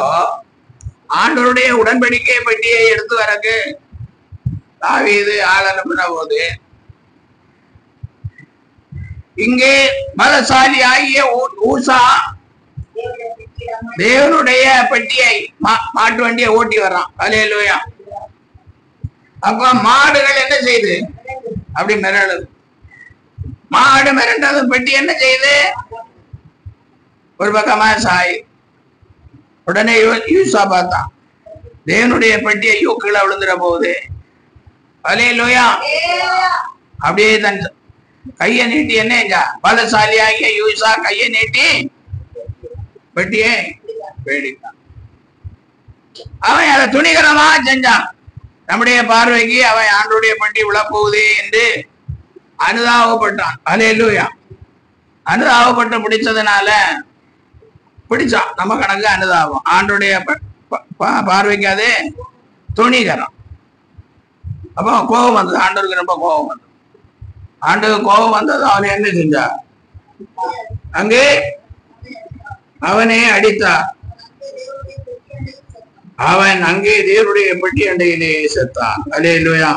Speaker 1: ஆண்டவருடைய உடன்படிக்கை பெட்டியை எடுத்து வரக்கு தாவீது ஆள் அனுப்பின போது இங்கே பலசாலி ஆகிய ஊசா தேவனுடைய பெட்டியை மாட்டு வண்டியை ஓட்டி வர்றான். ஹல்லேலூயா. அப்ப மாடுகள் என்ன செய்யுது? அப்படி மிரளுது. மாடு மிரண்டது, பெட்டி என்ன செய்யுது? ஒரு பக்கமா சாய். உடனே யூசா பார்த்தான், தேவனுடைய பெட்டியை கீழே விழுந்துட போகுது. ஹல்லேலூயா. அப்படியே தன் கையை நீட்டி என்ன பலசாலியாகிய யூசா கையை நீட்டி பெட்டியை வேடித்தான். அவன் அதை துணிகரமா செஞ்சான். நம்முடைய பார்வைக்கு அவன் ஆண்டோடைய பெட்டி விழப்போகுது என்று அனுதாபப்பட்டான். ஹல்லேலூயா. அனுதாபப்பட்டு பிடிச்சதுனால பிடிச்சான். நம்ம கணக்கு அனுதாபம். ஆண்டோடைய பார்வைக்கு அது துணிகரம். அப்போ கோபம் வந்தது. ஆண்டவருக்கு ரொம்ப கோபம் வந்தது. ஆண்டவருக்கு கோபம் வந்தது. அவனை என்ன செஞ்சா? அங்கே அவனே அடித்தார். அவன் அங்கே தேவனுடைய பெட்டி அண்டையிலே செத்தான். அல்லேலூயா.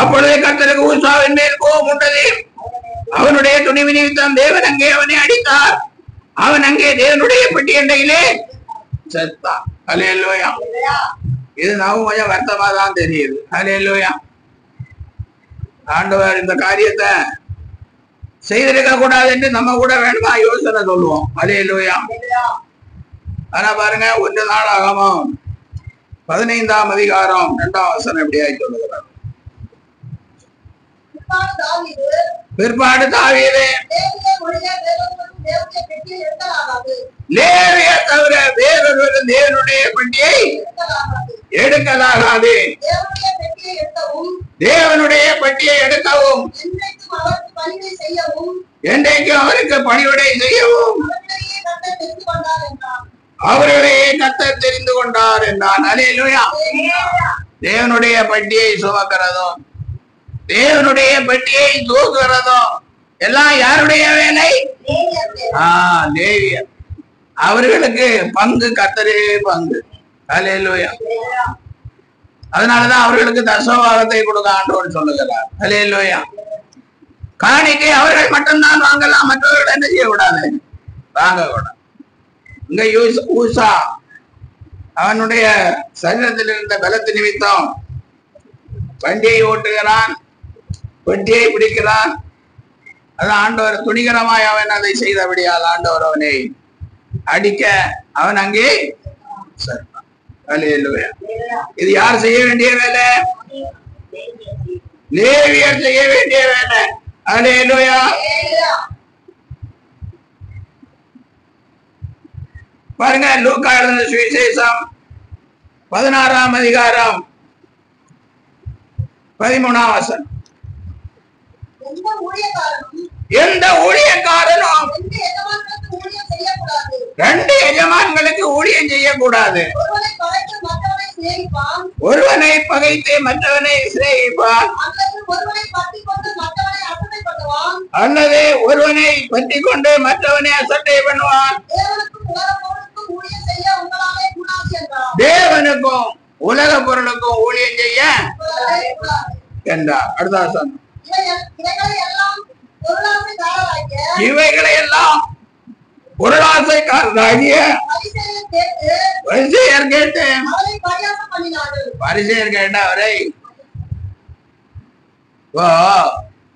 Speaker 1: அப்பொழுது கர்த்தருக்கு ஊசாவின் மேல் கோபம் உண்டது. அவனுடைய துணிவு நிமித்தம் தேவன் அங்கே அவனை அடித்தார். அவன் அங்கே தேவனுடைய பெட்டி அண்டையிலே செத்தான். அல்லேலூயா. இது நமக்கு கொஞ்சம் வருத்தமா தான் தெரியுது. அல்லேலூயா. ஆண்டவர் இந்த காரியத்தை செய்திருக்க கூடாது என்று நம்ம கூட வேணுமா யோசனை சொல்லுவோம். அல்லேலூயா. ஆனா பாருங்க, 1 நாளாகமம் 15ஆம் அதிகாரம் 2ஆம் வசனம் எப்படியாய் சொல்லுகிறார். பிற்பாடு தாவீது லேவியை தவிர வேறொருவரும் தேவனுடைய பெட்டியை எடுக்கலாகாது. தேவனுடைய பெட்டியை எடுக்கவும் என்றைக்கும் அவருக்கு பணிவிடை செய்யவும் அவர்களையே கர்த்தர் தெரிந்து கொண்டார் என்றான். அல்லேலூயா. தேவனுடைய பெட்டியை சுமக்கிறதும் தேவனுடைய பெட்டியை தூக்குறதும் எல்லாம் யாருடைய வேலை? லேவியர். அவர்களுக்கு பங்கு, கர்த்தரே பங்கு. அல்லேலூயா. அதனாலதான் அவர்களுக்கு தசமபாகத்தை கொடுக்க ஆண்டவர் சொல்லுகிறார். அல்லேலூயா. காணிக்கை அவர்கள் மட்டும்தான் வாங்கலாம், மற்றவர்கள் என்ன செய்யக்கூடாது, வாங்க கூடாது. இங்க ஊசா அவனுடைய சரீரத்தில் இருந்த பலத்து நிமித்தம் வண்டியை ஓட்டுகிறான், பெட்டியை பிடிக்கிறான். அதான் ஆண்டவர் துணிகரமாய் அவன் அதை செய்தபடியால் ஆண்டவர் அவனை அடிக்க அவன் அங்கே செத்தான். அல்லேலூயா. இது யார் செய்ய வேண்டிய வேலை? லேவியர் செய்ய வேண்டிய வேலை. அல்லேலூயா. பாருங்க, லூக்கா எழுதின சுவிசேஷம் 16ஆம் அதிகாரம் 13ஆம் வசனம். எந்த ஊழியக்காரனும் 2 எஜமான்களுக்கு ஊழியம் செய்யக்கூடாது. ஒருவனை பகைத்து மற்றவனை சிநேகிப்பான், அல்லது ஒருவனை பற்றி கொண்டு மற்றவனை அசட்டை பண்ணுவான். தேவனுக்கும் உலக பொருளுக்கும் ஊழியம் செய்ய என்றார். அடுத்த வசனம். இவைகளை எல்லாம் பொருளாசைக்காரராகிய பரிசேயர் கேட்டு அவரை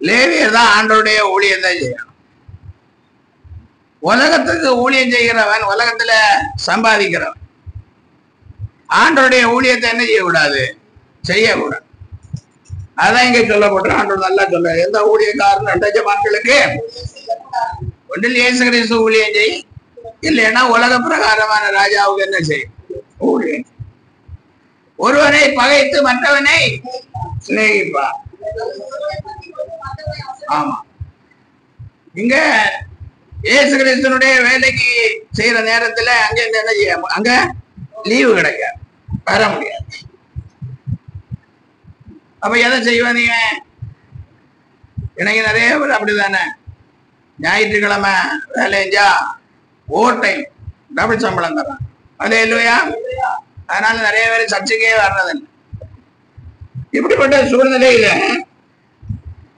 Speaker 1: லேவியர் தான் ஆண்டவருடைய ஊழியத்தை செய்யணும். உலகத்துக்கு ஊழியம் செய்கிறவன் உலகத்துல சம்பாதிக்கிறவன். ஆண்டவருடைய ஊழியத்தை என்ன செய்யக்கூடாது, செய்யக்கூடாது. அதான் இங்க சொல்லப்பட்ட ஆண்டவர் நல்லா சொல்ல, எந்த ஊழியக்காரன் 2 எஜமான்களுக்கு ஒன்றில் இயேசு கிறிஸ்து ஊழியம் செய், இல்லைன்னா உலக பிரகாரமான ராஜாவுக்கு என்ன செய்யும், ஊழியம். ஒருவனை பகைத்து மற்றவனை சிநேகிப்பார். ஆமா, இங்க இயேசு கிறிஸ்துனுடைய வேலைக்கு செய்யற நேரத்துல அங்க என்ன செய்ய, அங்க லீவு கிடைக்காது, வர முடியாது. அப்ப எதை செய்வேன் நீங்க? எனக்கு நிறைய பேர் அப்படிதானே, ஞாயிற்றுக்கிழமை வேலை செஞ்சா ஓவர் டைம் டபுள் சம்பளம் தரான். அல்லேலூயா. அதனால நிறைய பேர் சர்ச்சைக்கே வர்றதில்லை. இப்படிப்பட்ட சூழ்நிலையில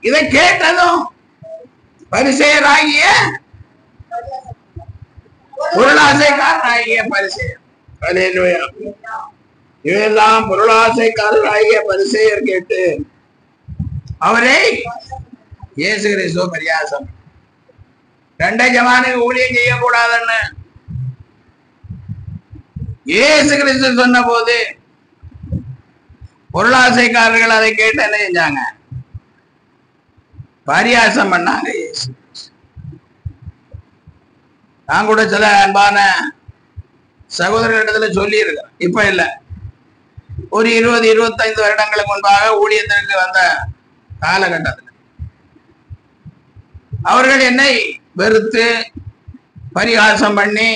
Speaker 1: இதை கேட்டதும் பரிசேயராகிய பொருளாசைக்காரராகிய பரிசேயர், அல்லேலூயா, இவையெல்லாம் பொருளாசைக்காரராகிய பரிசேயர் கேட்டு அவரை இயேசு கிறிஸ்துவ பரியாசம், 2 எஜமானுக்கு ஊழியம் செய்யக்கூடாதுன்னு இயேசு கிறிஸ்து சொன்ன போது பொருளாசைக்காரர்கள் அதை கேட்டு என்ன செஞ்சாங்க, பரியாசம் பண்ணாங்க. இயேசு நான் கூட சில அன்பான சகோதரர்களிடத்துல சொல்லி இருக்கேன், இப்ப இல்ல, ஒரு 20-25 வருடங்களுக்கு முன்பாக ஊழியத்திற்கு வந்த காலகட்டத்தில் அவர்கள் என்னை வெறுத்து பரிகாசம் பண்ணி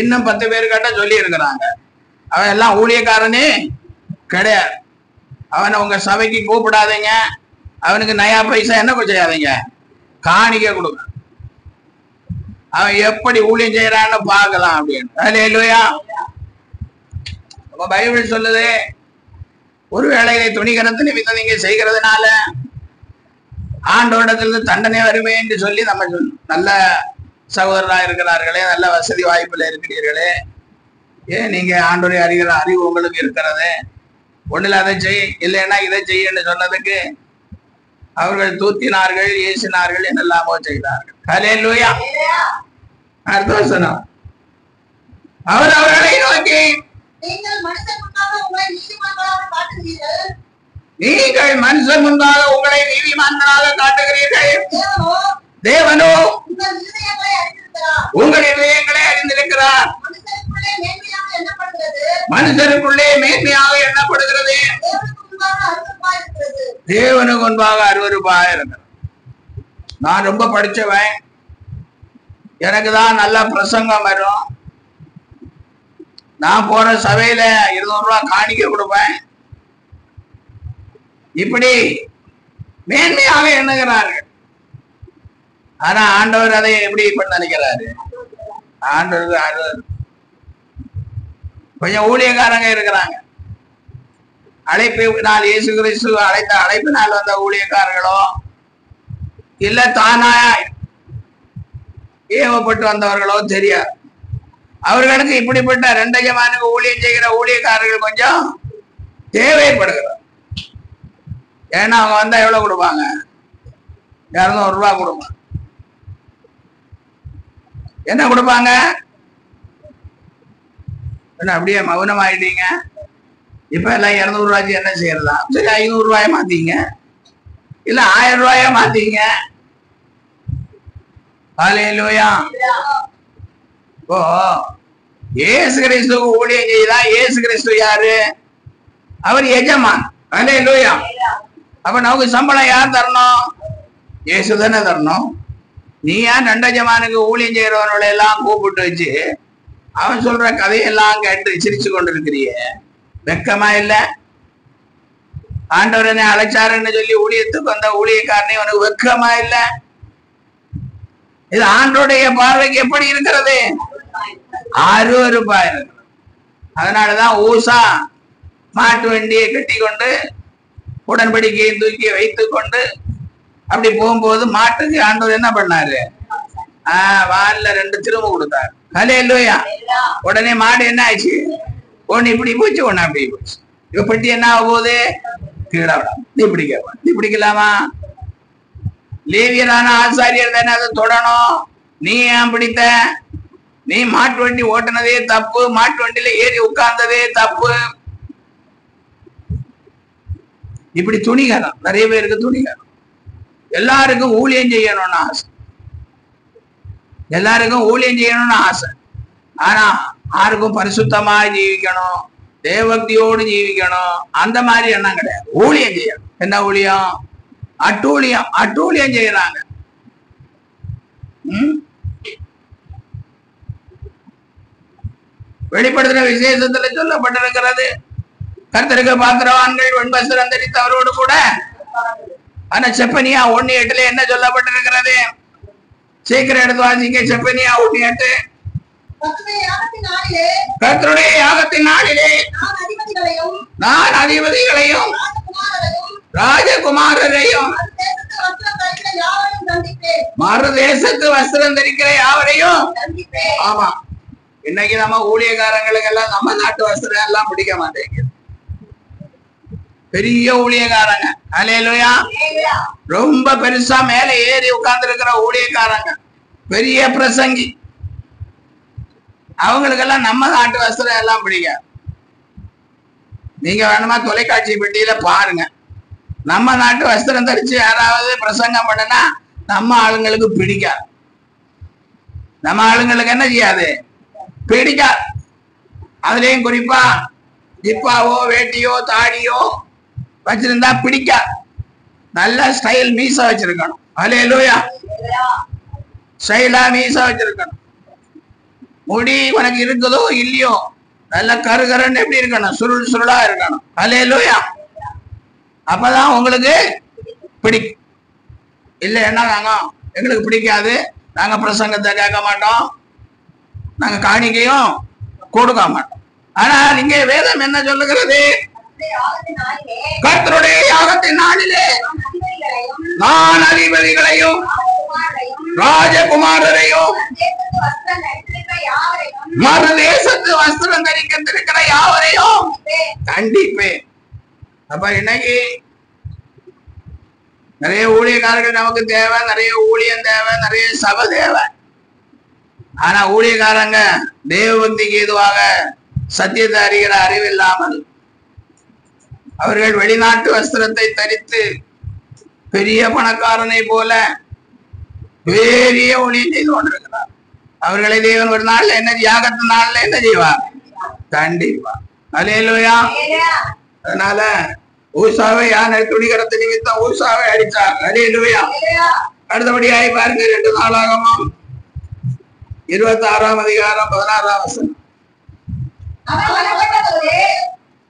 Speaker 1: இன்னும் 10 பேர்கிட்ட சொல்லி இருக்கிறாங்க, அவன் எல்லாம் ஊழியக்காரனே கிடையாது, அவனை உங்க சபைக்கு கூப்பிடாதீங்க, அவனுக்கு நயா பைசா என்ன செய்யாதீங்க, காணிக்க கொடுங்க, அவன் எப்படி ஊழியம் செய்யறான்னு பார்க்கலாம் அப்படின்னு. அல்லேலூயா. பைபிள் சொல்லுது, ஒருவேளை இதை துணிகரத்து நிமித்தம் நீங்க செய்கிறதுனால ஆண்டோடத்திலிருந்து தண்டனை வருமே என்று சொல்லி நம்ம நல்ல சகோதரராக இருக்கிறார்களே, நல்ல வசதி வாய்ப்புல இருக்கிறீர்களே, ஏன் நீங்க ஆண்டோரை அறிகிற அறிவு உங்களுக்கு இருக்கிறது, ஒண்ணுல அதை செய் இல்லைன்னா இதை செய்யன்னு சொன்னதுக்கு அவர்கள் தூத்தினார்கள், ஏசினார்கள், என்னெல்லாமோ செய்தார்கள். ஹல்லேலூயா. அடுத்த வசனம், அவர் அவர்களை நோக்கி, நீங்கள் மனுஷன் முன்பாக உங்களை நீதிமான்களாக காட்டுகிறீர்கள், தேவனோ உங்கள் இதயங்களை அறிந்திருக்கிறார். மனுஷருக்குள்ளே மேன்மையாக எண்ணப்படுகிறது, தேவனுக்கு முன்பாக அருவருப்பாக இருக்கிறது. நான் ரொம்ப படிச்சவன், எனக்கு தான் நல்ல பிரசங்கம் வரும், நான் போற சபையில 200 ரூபாய் காணிக்க கொடுப்பேன், இப்படி மேன்மையாக எண்ணுகிறார்கள். ஆனா ஆண்டவர் அதை எப்படி இப்ப நினைக்கிறாரு? ஆண்டவர் கொஞ்சம் ஊழியக்காரங்க இருக்கிறாங்க, அழைப்பினால் இயேசு கிறிஸ்து அழைத்த அழைப்பினால் வந்த ஊழியக்காரர்களோ இல்ல தானா ஏவப்பட்டு வந்தவர்களோ தெரியாது. அவர்களுக்கு இப்படிப்பட்ட 2 எஜமானுக்கு ஊழியம் செய்கிற ஊழியக்காரர்கள் கொஞ்சம் தேவைப்படுகிறார். ஏன்னா அவங்க வந்தா எவ்வளவு கொடுப்பாங்க? 200 ரூபாய் கொடுப்பாங்க. என்ன கொடுப்பாங்க? என்ன அப்படியே மௌனம் ஆயிட்டீங்க? இப்ப எல்லாம் 200 ரூபாய்க்கு என்ன செய்யறதா? சரி 500 ரூபாய மாத்தீங்க, இல்ல 1000 ரூபாய மாத்தீங்க. ஹல்லேலூயா. ஓ, இயேசு கிறிஸ்துவுக்கு ஊழியம் செய்தா இயேசு கிறிஸ்து யாரு? அவர் எஜமான். ஹல்லேலூயா. அப்ப நமக்கு சம்பளம் யார் தரணும்? இயேசு தானே தரணும். நீ ஏன் 2 எஜமானுக்கு ஊழியம் செய்யறவனோட எல்லாம் கூப்பிட்டு வச்சு அவன் சொல்ற கதையெல்லாம் கேட்டு சிரிச்சு கொண்டிருக்கிறிய? வெக்கமா இல்ல? ஆண்டவரனை அழைச்சாருன்னு சொல்லி ஊழியத்துக்கு வந்த ஊழியக்காரனே உனக்கு வெக்கமா இல்ல? இது ஆண்டோடைய பார்வைக்கு எப்படி இருக்கிறது? அருவருப்பா இருக்கிறது. அதனாலதான் ஊசா மாட்டு வண்டியை கட்டி கொண்டு உடன்படிக்கையை தூக்கி வைத்துக் கொண்டு அப்படி போகும்போது மாட்டுக்கு ஆண்டவர் என்ன பண்ணாரு? வால்ல 2 திரும்ப கொடுத்தாரு. ஹல்லேலூயா. உடனே மாடு என்ன ஆச்சு? ஒன்னு இப்படி போச்சு, ஒன்னு அப்படி போச்சு. இப்ப பெட்டி என்ன ஆக போகுது? கீழே விடாம நீ பிடிக்க, நீ பிடிக்கலாமா? லேவியரான ஆசாரியர் தானே அதை தொடணும். நீ ஏன் பிடித்த? நீ மாட்டு வண்டி ஓட்டுனதே தப்பு, மாட்டு வண்டியில ஏறி உட்கார்ந்ததே தப்பு. இப்படி துணிகரம் நிறைய பேருக்கு துணிகரம். எல்லாருக்கும் ஊழியம் செய்யணும்னு ஆசை, எல்லாருக்கும் ஊழியம் செய்யணும்னு ஆசை. ஆனா யாருக்கும் பரிசுத்தமா ஜீவிக்கணும், தேவபக்தியோடு ஜீவிக்கணும், அந்த மாதிரி எண்ணம் கிடையாது. ஊழியம் செய்யணும். என்ன ஊழியம்? அட்டூழியம். அட்டூழியம் செய்யறாங்க. வெளிப்படுத்தின விசேஷத்துல சொல்லப்பட்டிருக்கிறது, கர்த்தருக்கு பாத்திரவான்கள் வெண்வஸ்திரம் தரித்தவரோடு கூட. ஆனா செப்பனியா 1:8 என்ன சொல்லப்பட்டிருக்கிறது? சீக்கிரம் எடுத்து வாசிங்க. செப்பனியா 1:8. கர்த்தருடைய யாகத்தின் நாளிலே நான் அதிபதிகளையும் ராஜகுமாரரையும் மறு தேசத்து வஸ்திரம் தரிக்கிற யாவரையும். ஆமா, இன்னைக்கு நம்ம ஊழியக்காரங்களுக்கு எல்லாம் நம்ம நாட்டு வஸ்திரம் எல்லாம் பிடிக்க மாட்டேங்குது. பெரிய ஊழியக்காரங்க, ஹல்லேலூயா, ரொம்ப பெருசா மேல ஏறி உட்கார்ந்து இருக்கிற ஊழியக்காரங்க, பெரிய பிரசங்கி, அவங்களுக்கெல்லாம் நம்ம நாட்டு வஸ்திரம் எல்லாம் பிடிக்காது. நீங்க வேணுமா தொலைக்காட்சி பெட்டியில பாருங்க, நம்ம நாட்டு வஸ்திரம் தரிச்சு யாராவது பிரசங்கம் பண்ணனா நம்ம ஆளுங்களுக்கு பிடிக்காது. நம்ம ஆளுங்களுக்கு என்ன செய்யாது? பிடிக்காது. அதுலயும் குறிப்பா ஜிப்பாவோ வேட்டியோ தாடியோ வச்சிருந்தா பிடிக்காது. நல்ல ஸ்டைல் மீச வச்சிருக்கணும். ஹல்லேலூயா. ஸ்டைலா மீச வச்சிருக்கணும். முடி உனக்கு இருக்குதோ இல்லையோ நல்ல கருகரன்னு எப்படி இருக்கணும்? சுருள் சுருளா இருக்கணும். ஹல்லேலூயா. அப்பதான் உங்களுக்கு பிடிக்கும். இல்ல என்ன நாங்க எங்களுக்கு பிடிக்காது, நாங்க பிரசங்கத்தை கேட்க மாட்டோம், நாங்க காணிக்கையும் கொடுக்க மாட்டோம் ஆனால் இங்கே வேதம் என்ன சொல்லுகிறது? கர்த்தருடைய யாகத்தின் நாளிலே நான் அதிபதிகளையும் ராஜகுமாரரையும் மறு தேசத்து வஸ்திரம் தரிக்கின்ற யாவரையும் கண்டிப்பேன். அப்ப இன்னைக்கு நிறைய ஊழியக்காரர்கள் நமக்கு தேவை, நிறைய ஊழியம் தேவை, நிறைய சபை தேவை. ஆனா ஊழியக்காரங்க தேவபக்திக்கு ஏதுவாக சத்தியத்தை அறிகிற அறிவு இல்லாமல் அவர்கள் வெளிநாட்டு வஸ்திரத்தை தரித்து பெரிய பணக்காரனை போல பெரிய ஊழியம் செய்து கொண்டிருக்கிறார். அவர்களை தேவன் ஒரு நாள்ல என்ன யாகத்து நாள்ல என்ன செய்வார்? கண்டிப்பா. அல்லேலூயா. அதனால ஊசாவை யானை துணிகரத்து நிமித்தம் ஊசாவை அடித்தார். அல்லேலூயா. அடுத்தபடியாய் பாருங்க 2 நாளாகமம் 26ஆம் அதிகாரம் 16ஆம் வசனம்.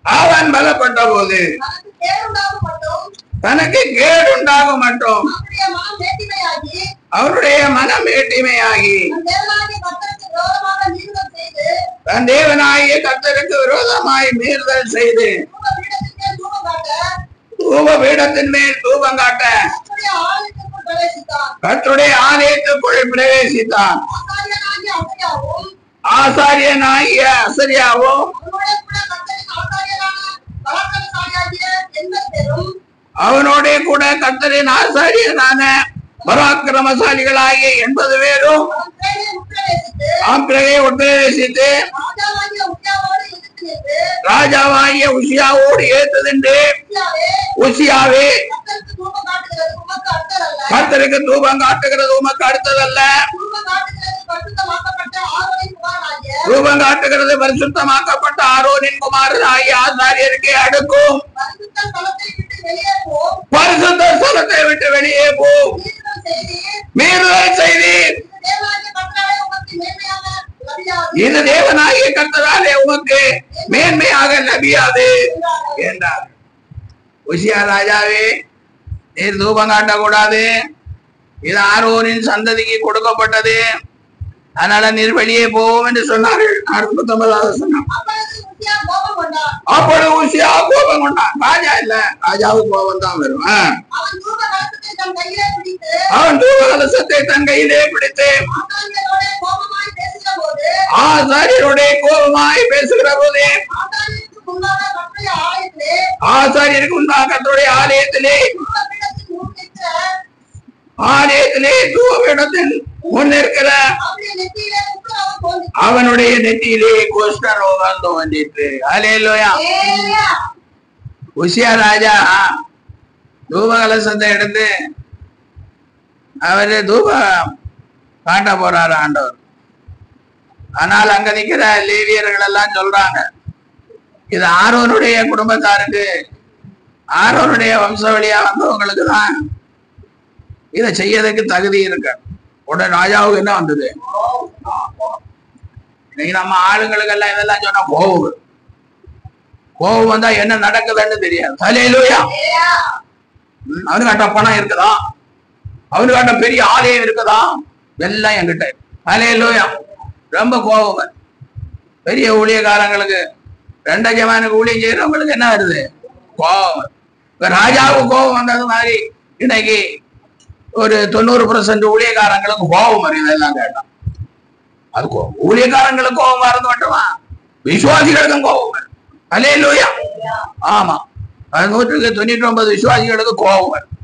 Speaker 1: அவன் பலப்பட்ட போது தனக்கு கேடுண்டாக மட்டும் அவருடைய மனம் ஏட்டிமையாகி தன் தேவனாகிய கர்த்தருக்கு விரோதமாய் மீறுதல் செய்து தூப பீடத்தின் மேல் தூபம் காட்ட கர்த்தருடைய ஆலயத்துக்குள் பிரவேசித்தான். ஆசாரியனாகிய அசரியாவும் அவனோட கூட கர்த்தரின் ஆசாரியனான பராக்கிரமசாலிகளாகிய 80 பேரும் உட்பிரவேசித்து ராஜாவாகிய உசியாவோடு ஏற்றுதென்று, உசியாவே கர்த்தருக்கு தூபம் காட்டுகிறது உமக்கு அடுத்ததல்ல, தூபம் காட்டுகிறது பரிசுத்தமாக்கப்பட்ட ஆரோனின் குமாரனாகிய ஆசாரியருக்கு அடுக்கும். பரிசுத்த ஸ்தலத்தை விட்டு வெளியே போ, மீறுதல் செய்தீர், இந்த தேவனாகிய கர்த்தராலே உமக்கு மேன்மையாக லபியாது என்றார். உசியா ராஜாவே, நீர் தூபம் காட்டக்கூடாது, இது ஆரோனின் சந்ததிக்கு கொடுக்கப்பட்டது, அதனால நீர் வெளியே போவோம் என்று சொன்னார்கள். 49வது சொன்னார். அப்பொழுது உசியா கோபம் கொண்டான். ராஜா இல்ல, ராஜாவுக்கு கோபம் தான் வரும். அவன் தூப கலசத்தை தன் கையிலே பிடித்து ஆசாரியருடைய கோபமாய் பேசுகிற போது ஆசாரியருக்கு முன்பாக கர்த்தருடைய ஆலயத்திலே தூபபீடத்தின் முன் இருக்கிற அவனுடைய நெற்றியிலே குஷ்டரோகம் தோன்றிற்று. அல்லேலூயா. உசியா ராஜா தூப கலசத்தை எடுத்து அவரு தூப காட்ட போறாரு ஆண்டவர். ஆனால் அங்க நிக்கிற லேவியர்கள் எல்லாம் சொல்றாங்க, இது ஆரோனுடைய குடும்பத்தாருக்கு, ஆரோனுடைய வம்சவழியா வந்தவங்களுக்கு தான் இதை செய்யறதுக்கு தகுதி இருக்கு. உடனே ராஜாவுக்கு என்ன வந்தது? இன்னைக்கு நம்ம ஆளுங்களுக்கு எல்லாம் இதெல்லாம் சொன்னா கோபம் வந்தா என்ன நடக்குதுன்னு தெரியாது. அல்லேலூயா. அவனுக்காட்ட பணம் இருக்குதா, அவனுக்காட்ட பெரிய ஆலயம் இருக்குதா, எல்லாம் என்கிட்ட. அல்லேலூயா. ரொம்ப கோபம். பெரிய ஊழியக்காரங்களுக்கு, 2 ஜமானுக்கு ஊழியம் செய்யறவங்களுக்கு என்ன வருது? கோபம். ராஜாவுக்கு கோபம் வந்தது மாதிரி இன்னைக்கு ஒரு 90% ஊழியக்காரங்களுக்கு கோபம் வருது. எல்லாம் கேட்டான். அது ஊழியக்காரங்களுக்கு கோபம் வரது மட்டுமா, விசுவாசிகளுக்கும் கோபம் வரும். அல்லேலூயா. ஆமா, 199 விசுவாசிகளுக்கு கோபம் வரும்.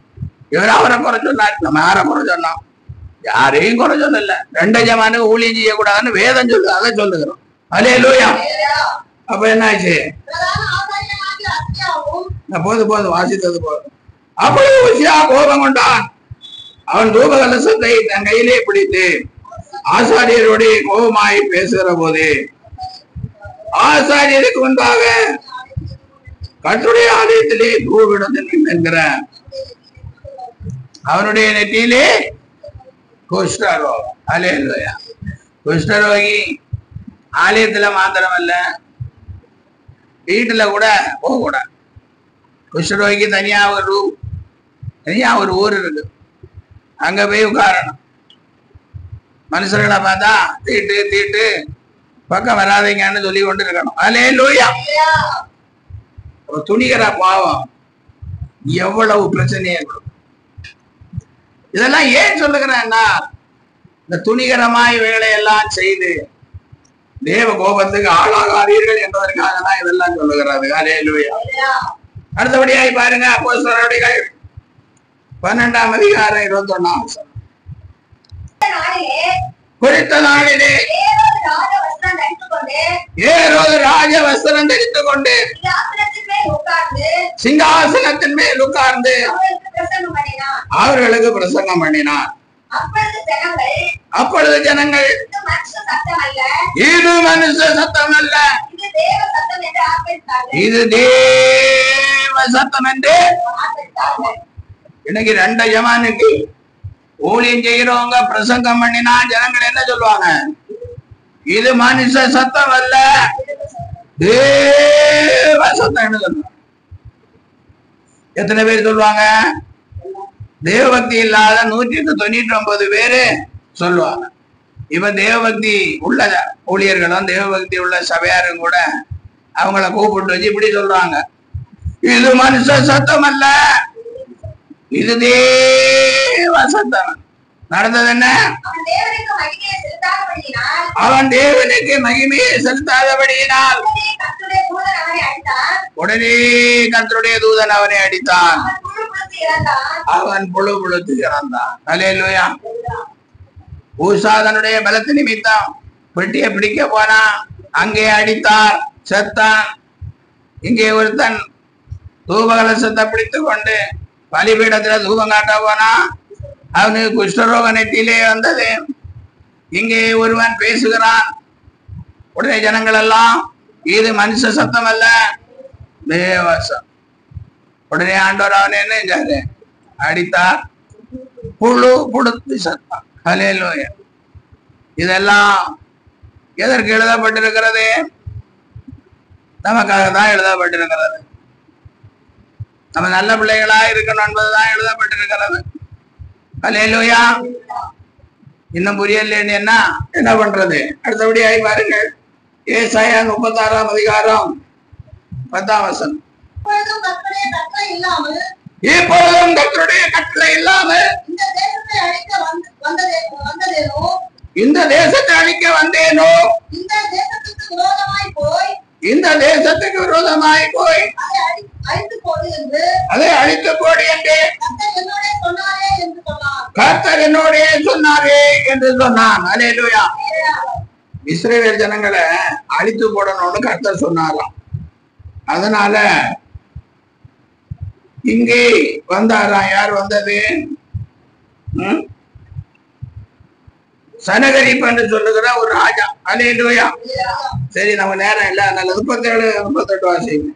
Speaker 1: இவர் அவரை குறை சொன்னார், நம்ம யாரை குறை சொன்னோம்? யாரையும் குறை சொல்லல. 2 ஜமானுக்கு ஊழியம் செய்யக்கூடாதுன்னு வேதம் சொல்லுது, அதை சொல்லுகிறோம். அல்லேலூயா. அப்ப என்ன ஆச்சு? போது வாசித்தது போதும். அப்பொழுது உசியா கோபம் கொண்டான். அவன் தூப கலசத்தை தன் கையிலே பிடித்து ஆசாரியருடைய கோபமாய் பேசுகிற போது ஆசாரியருக்கு முன்பாக கர்த்தருடைய ஆலயத்திலே தூபபீடத்தில் என்கிற அவனுடைய நெற்றியிலே குஷ்டரோகம். அல்லேலூயா. குஷ்டரோகி ஆலயத்துல மாத்திரமல்ல, வீட்டுல கூட போகக்கூடாது. குஷ்டரோகிக்கு தனியா ஒரு ஊர் இருக்கு, அங்க போய் உட்காரணும். மனுஷர்களை பார்த்தா தீட்டு பக்கம் வராதீங்கன்னு சொல்லி கொண்டு இருக்கணும். அல்லேலூயா. துணிகர பாவம் எவ்வளவு பிரச்சனையே இருக்கும். இதெல்லாம் ஏன் சொல்லுகிறேன்னா, இந்த துணிகரமாய் வேலையெல்லாம் செய்து தேவ கோபத்துக்கு ஆளாகாதீர்கள் என்பதற்காக தான் இதெல்லாம் சொல்லுகிறது. அல்லேலூயா. அடுத்தபடியாய் பாருங்க, அப்போஸ்தலர்கள் 12ஆம் அதிகாரம் 21ஆம் வசனம். குறித்த நாளிலே ஏரோது ராஜ வஸ்திரம் தரித்துக் கொண்டு சிங்காசனத்தின் மேல் உட்கார்ந்து அவர்களுக்கு பிரசங்கம் பண்ணினார். அப்பொழுது ஜனங்கள், இது மனுஷ சத்தம் அல்ல, இது தேவ சத்தம் என்று. இன்னைக்கு 2 ஜமானுக்கு ஊழியம் செய்யறவங்க பிரசங்கம் பண்ணினா ஜனங்கள் என்ன சொல்லுவாங்க? இது மனுஷ சத்தம் அல்ல, தேவ சத்தம் சொல்லுவாங்க. எத்தனை பேர் சொல்லுவாங்க? தேவபக்தி இல்லாத 199 பேரு சொல்லுவாங்க. இப்ப தேவபக்தி உள்ள ஊழியர்களும் தேவபக்தி உள்ள சபையாரும் கூட அவங்கள கூப்பிட்டு வச்சு இப்படி சொல்றாங்க, இது மனுஷ சத்தம் அல்ல, இது தேவ சத்தம். நடந்தது என்ன? அவன் தேவனுக்கு மகிமையை செலுத்தாதபடியினால் உடனே கர்த்தருடைய தூதன் அவனை அடித்தான். அவன் புழு புழுத்து இறந்தான். அல்லேலூயா. ஊசாதனுடைய பலத்து நிமித்தம் பெட்டியை பிடிக்க போனா, அங்கே அடித்தார், செத்தான். இங்கே ஒருத்தன் தூபகலசத்தை பிடித்துக் கொண்டு பலிபீடத்துல தூபம் காட்ட போனா, அவனுக்கு குஷ்டரோக நெட்டிலே வந்தது. இங்கே ஒருவன் பேசுகிறான். உடனே ஜனங்கள் எல்லாம், இது மனுஷ சத்தம் அல்ல, தேவசம். உடனே ஆண்டவர் அவன் என்ன செஞ்சாரு? அடித்தார், புழு புடுத்து சத்தம். அல்லேலூயா. இதெல்லாம் எதற்கு எழுதப்பட்டிருக்கிறது? நமக்காக தான் எழுதப்பட்டிருக்கிறது. நம்ம நல்ல பிள்ளைகளா இருக்கணும் என்பதுதான் எழுதப்பட்டிருக்கிறது. அல்லேலூயா. இன்னும் புரியலன்னு என்ன பண்றது? அடுத்தபடியாய் பாருங்கள், ஏசாயா 36ஆம் அதிகாரம் 10ஆம் வசனம். இப்பொழுதும் கர்த்தருடைய கட்டளை இல்லாமல் இந்த தேசத்தை அழிக்க வந்தேனோ, இந்த தேசத்துக்கு விரோதமாய் போய் அதை அழித்து போடு என்று கர்த்தர் என்னோட சொன்னாரே என்று சொன்னான். அல்லேலூயா. இஸ்ரவேல் ஜனங்களை அழித்து போடணும்னு கர்த்தர் சொன்னாராம். அதனால இங்கே வந்தாராம். யார் வந்தது? சனகரிப் என்று சொல்லுகிற ஒரு ராஜா. அல்லேலூயா. சரி, நம்ம நேரம் இல்ல, அதனால 37, 38 வாசிங்க.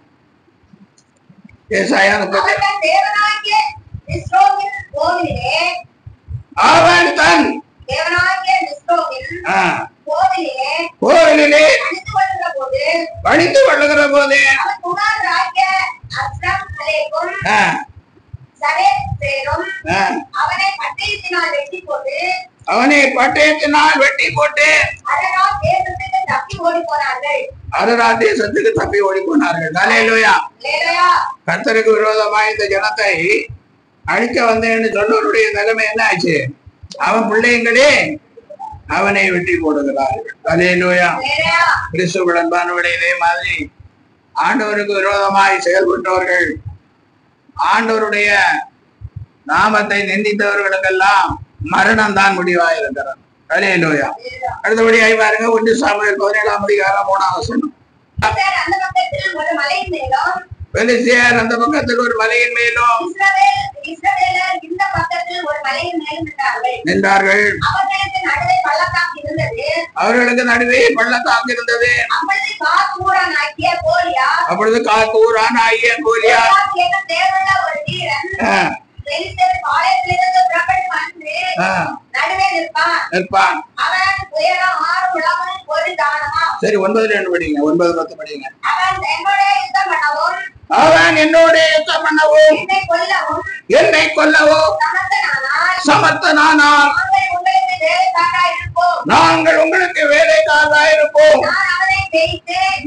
Speaker 1: ஏசாயா 37. அவன் தன் கோவிலிலே படித்து கொள்ளுகிற போது அவனை பட்டயத்தினால் வெட்டி போட்டு அரராத் தேசத்துக்கு தப்பி ஓடி போனார்கள். அல்லேலூயா. கர்த்தருக்கு விரோதமாய் இந்த ஜனத்தை அழிக்க வந்தேன்னு சொன்னவருடைய நிலைமை என்ன ஆச்சு? அவன் பிள்ளைங்களே அவனை வெட்டி போடுகிறார்கள். அல்லேலூயா. கிறிஸ்துவுடன் அன்பானவர்களே, இதே மாதிரி ஆண்டவருக்கு விரோதமாய் செயல்பட்டவர்கள், ஆண்டவருடைய நாமத்தை நிந்தித்தவர்களுக்கெல்லாம் மரணம் தான் முடிவாயிருக்கிறார். அல்லேலூயா. அடுத்தபடியாய் பாருங்க, 1 சாமுவேல் 17ஆம் அதிகாரம் 3ஆம் வசனம். பெலிஸ்தியர் அந்த பக்கத்தில் ஒரு மலையின் மேலும் நின்றார்கள். அவர்களுக்கு நடுவே பள்ளத்தாக்கு இருந்தது. அப்பொழுது காத்தூரான் ஆகிய கோலியாத் நிற்பான். சரி, 9 படிங்க, 9, 10 படிங்க. அவன் என்னோட யுத்தம் பண்ணவும் என்னை கொல்லவும் சமர்த்தனானால் நாங்கள் உங்களுக்கு வேலைக்காரராயிருப்போம்.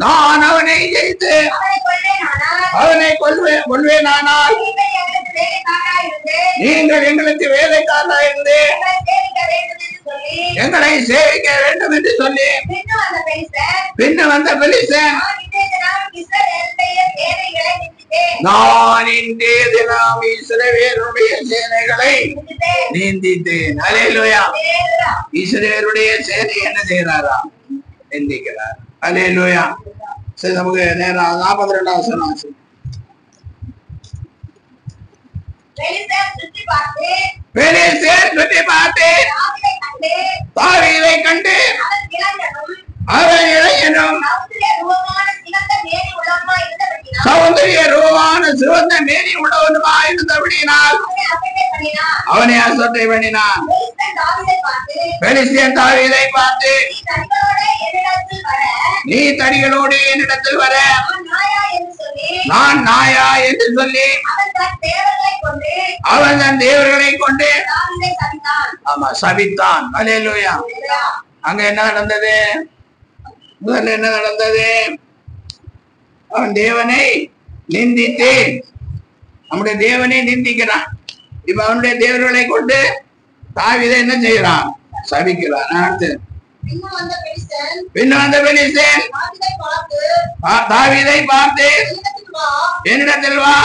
Speaker 1: நான் அவனை ஜெயித்து அவனை கொள்வேனானால் நீங்கள் எங்களுக்கு வேலைக்காரராயிருந்து எங்களை சேவிக்க வேண்டும் என்று சொல்லி பின்ன வந்த பெலிஸ்தன் நான் இன்றைய தினம் இஸ்ரவேலுடைய சேனைகளை நிந்தித்தேன். அல்லேலூயா. இஸ்ரவேலுடைய சேனை என்ன செய்யறாரா? நிந்திக்கிறார். அல்லேலூயா. சரி, நமக்கு நேரம் 42 வசனம். பெலிஸ்தர் சுற்றி பார்த்து தாவீதை கண்டு அவன் இளைஞனும் சௌந்தரிய ரூபமான சிவந்த மேனி உள்ளவனுமாய் இருந்தபடியினால் அவனை அசட்டை பண்ணினான். பெலிஸ்தன் தாவீதை பார்த்து நீ தடிகளோடு என்னிடத்தில் வர நான் நாயா என்று சொல்லி அவன் தன் தேவர்களை கொண்டு ஆமா சபித்தான். அல்லேலூயா. அங்க என்ன நடந்தது? முதல்ல என்ன நடந்தது? அவன் தேவனை நிந்தித்து நம்முடைய தேவனை நிந்திக்கிறான். இப்ப அவனுடைய தேவர்களை கொண்டு தாவீதை என்ன செய்யறான்? சபிக்கிறான். அடுத்து பின்ன வந்த பெலிஸ்தன் தாவீதை பார்த்து என்னிடத்தில் வா,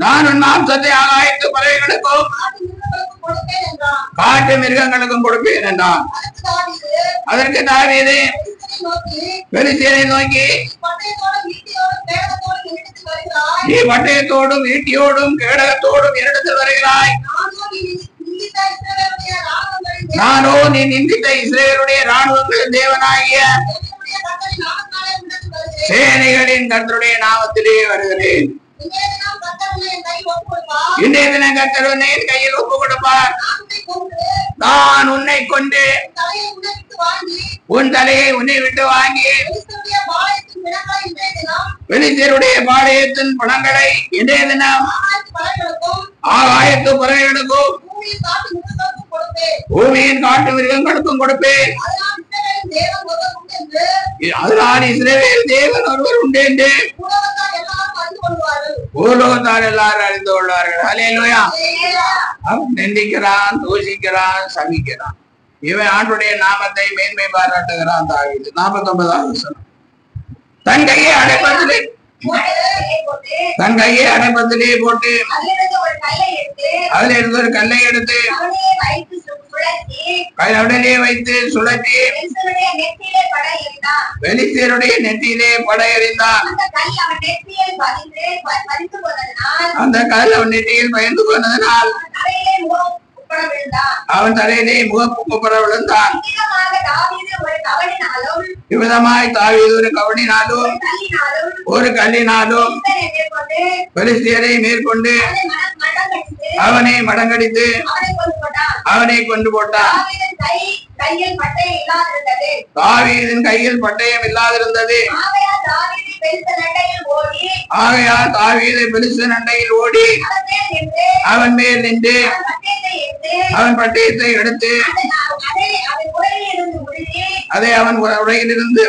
Speaker 1: நான் உன் மாம்சத்தை ஆகாயத்து பறவைகளுக்கும் காட்டு மிருகங்களுக்கும் கொடுப்பேன் என்றான். அதற்கு தாவீது பெலிஸ்தனை நோக்கி நீ பட்டயத்தோடும் ஈட்டியோடும் கேடகத்தோடும் என்னிடத்தில் வருகிறாய், நானோ நீ நிந்தித்த இஸ்ரவேலுடைய ராணுவங்களின் தேவனாகிய சேனைகளின் கர்த்தருடைய நாமத்திலே வருகிறேன். இன்றைய தினம் கர்த்தர் உன்னை என் கையில் ஒப்பு கொடுப்பார். நான் உன்னை கொண்டு உன் தலையை உன்னை விட்டு வாங்கி பெலிஸ்தருடைய பாளையத்தின் பணங்களை இன்றைய தினம் ஆகாயத்து பறவைகளுக்கும் பூமியின் காட்டு மிருகங்களுக்கும் கொடுப்பேன். அதனால் இஸ்ரவேல் தேவன் ஒருவர் உண்டு என்று பூலோகத்தார் எல்லாரும் அறிந்து கொள்வார்கள். அல்லேலூயா. அவன் நிந்திக்கிறான், தூஷிக்கிறான், சபிக்கிறான். இவன் ஆண்டுடைய நாமத்தை மேன்மை பாராட்டுகிறான். தாவீது 49வது வசனம். தன் கையை அடைப்பதிலே போட்டு அதுல இருந்து ஒரு கல்லை எடுத்து உடனே வைத்து சுழற்றி பெலிஸ்தருடைய நெற்றியிலே படையெறிந்தான். அந்த கல் அவன் நெற்றியில் பயந்து போனதனால் அவன் தலையிலே முகப்புற விழுந்தான். இவ்விதமாய் தாவீது ஒரு கவனினாலும் ஒரு கல்லினாலும் பெலிஸ்தியரை மேற்கொண்டு அவனை மடங்கடித்து அவனை கொண்டு போட்டான். தாவீதின் கையில் பட்டயம் இல்லாதிருந்தது. ஆகையால் தாவீது பெலிஸ்தன் அண்டையில் ஓடி அவன் மேல் நின்று அவன் பட்டயத்தை எடுத்து அதை அவன் உரையிலிருந்து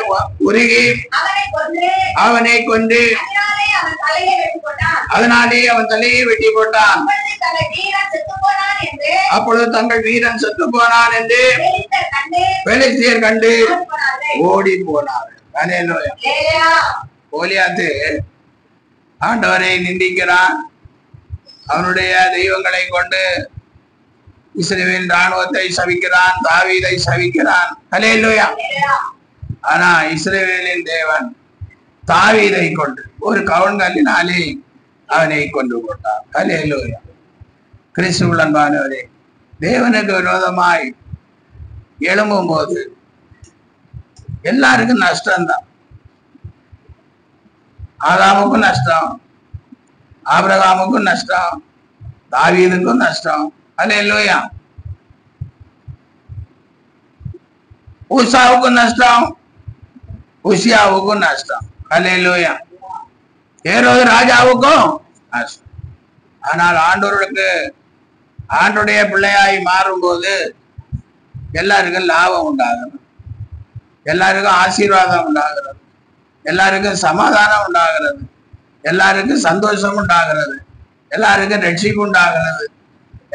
Speaker 1: உருகி அவனை கொண்டு அதனாலே அவன் தலையை வெட்டி போட்டான். அப்பொழுது தங்கள் வீரன் செத்து போனான் என்று பெலிஸ்தியர் கண்டு ஓடி போனார். கோலியாத்து ஆண்டவரை நிந்திக்கிறான். அவனுடைய தெய்வங்களை கொண்டு இஸ்ரவேல் ராணுவத்தை சபிக்கிறான், தாவீதை சபிக்கிறான். அல்லேலூயா. ஆனா இஸ்ரவேலின் தேவன் தாவீதை கொண்டு ஒரு கவுன்கல்லினாலே அவனை கொண்டு போட்டார். அல்லேலூயா. கிறிஸ்துவுல் அன்பானவரே, தேவனுக்கு விரோதமாய் எழும்பும் போது எல்லாருக்கும் நஷ்டம்தான். ஆதாமுக்கும் நஷ்டம், ஆபிரகாமுக்கும் நஷ்டம், தாவீதுக்கும் நஷ்டம். அல்லேலூயா. ஊசாவுக்கும் நஷ்டம், உசியாவுக்கும் நஷ்டம். அல்லேலூயா. ஏரோது ராஜாவுக்கும் நஷ்டம். ஆனால் ஆண்டவருக்கு ஆண்டுடைய பிள்ளையாய் மாறும்போது எல்லாருக்கும் லாபம் உண்டாகிறது, எல்லாருக்கும் ஆசீர்வாதம் உண்டாகிறது, எல்லாருக்கும் சமாதானம் உண்டாகிறது, எல்லாருக்கும் சந்தோஷம் உண்டாகிறது, எல்லாருக்கும் ரட்சிப்பு உண்டாகிறது,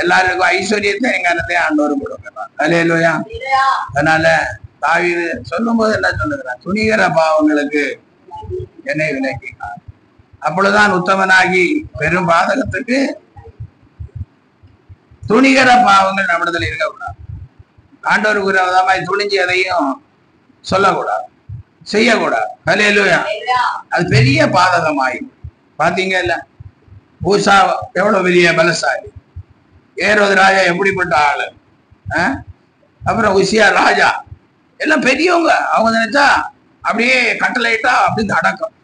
Speaker 1: எல்லாருக்கும் ஐஸ்வர்யத்தை ஞானத்தை ஆண்டவர் கொடுக்கிறார். அல்லேலூயா. அதனால தாவீது சொல்லும் போது என்ன சொல்லுகிறார்? துணிகர பாவங்களுக்கு என்னை விலக்கினார், அப்பொழுதுதான் உத்தமனாகி பெரும் பாதகத்துக்கு. துணிகர பாவங்கள் நம்மிடத்தில் இருக்கக்கூடாது. ஆண்டவருக்கு விரோதமாய் துணிஞ்சு எதையும் சொல்லக்கூடாது, செய்யக்கூடாது. அல்லேலூயா. அது பெரிய பாதகமாயி. பாத்தீங்க இல்ல, ஊசா எவ்வளவு பெரிய பலசாலி, ஏரோது ராஜா எப்படிப்பட்ட ஆளு, அப்புறம் உசியா ராஜா எல்லாம் பெரியவங்க. அவங்க நினைச்சா அப்படியே கட்டளையிட்டா அப்படின்னு அடக்கம்.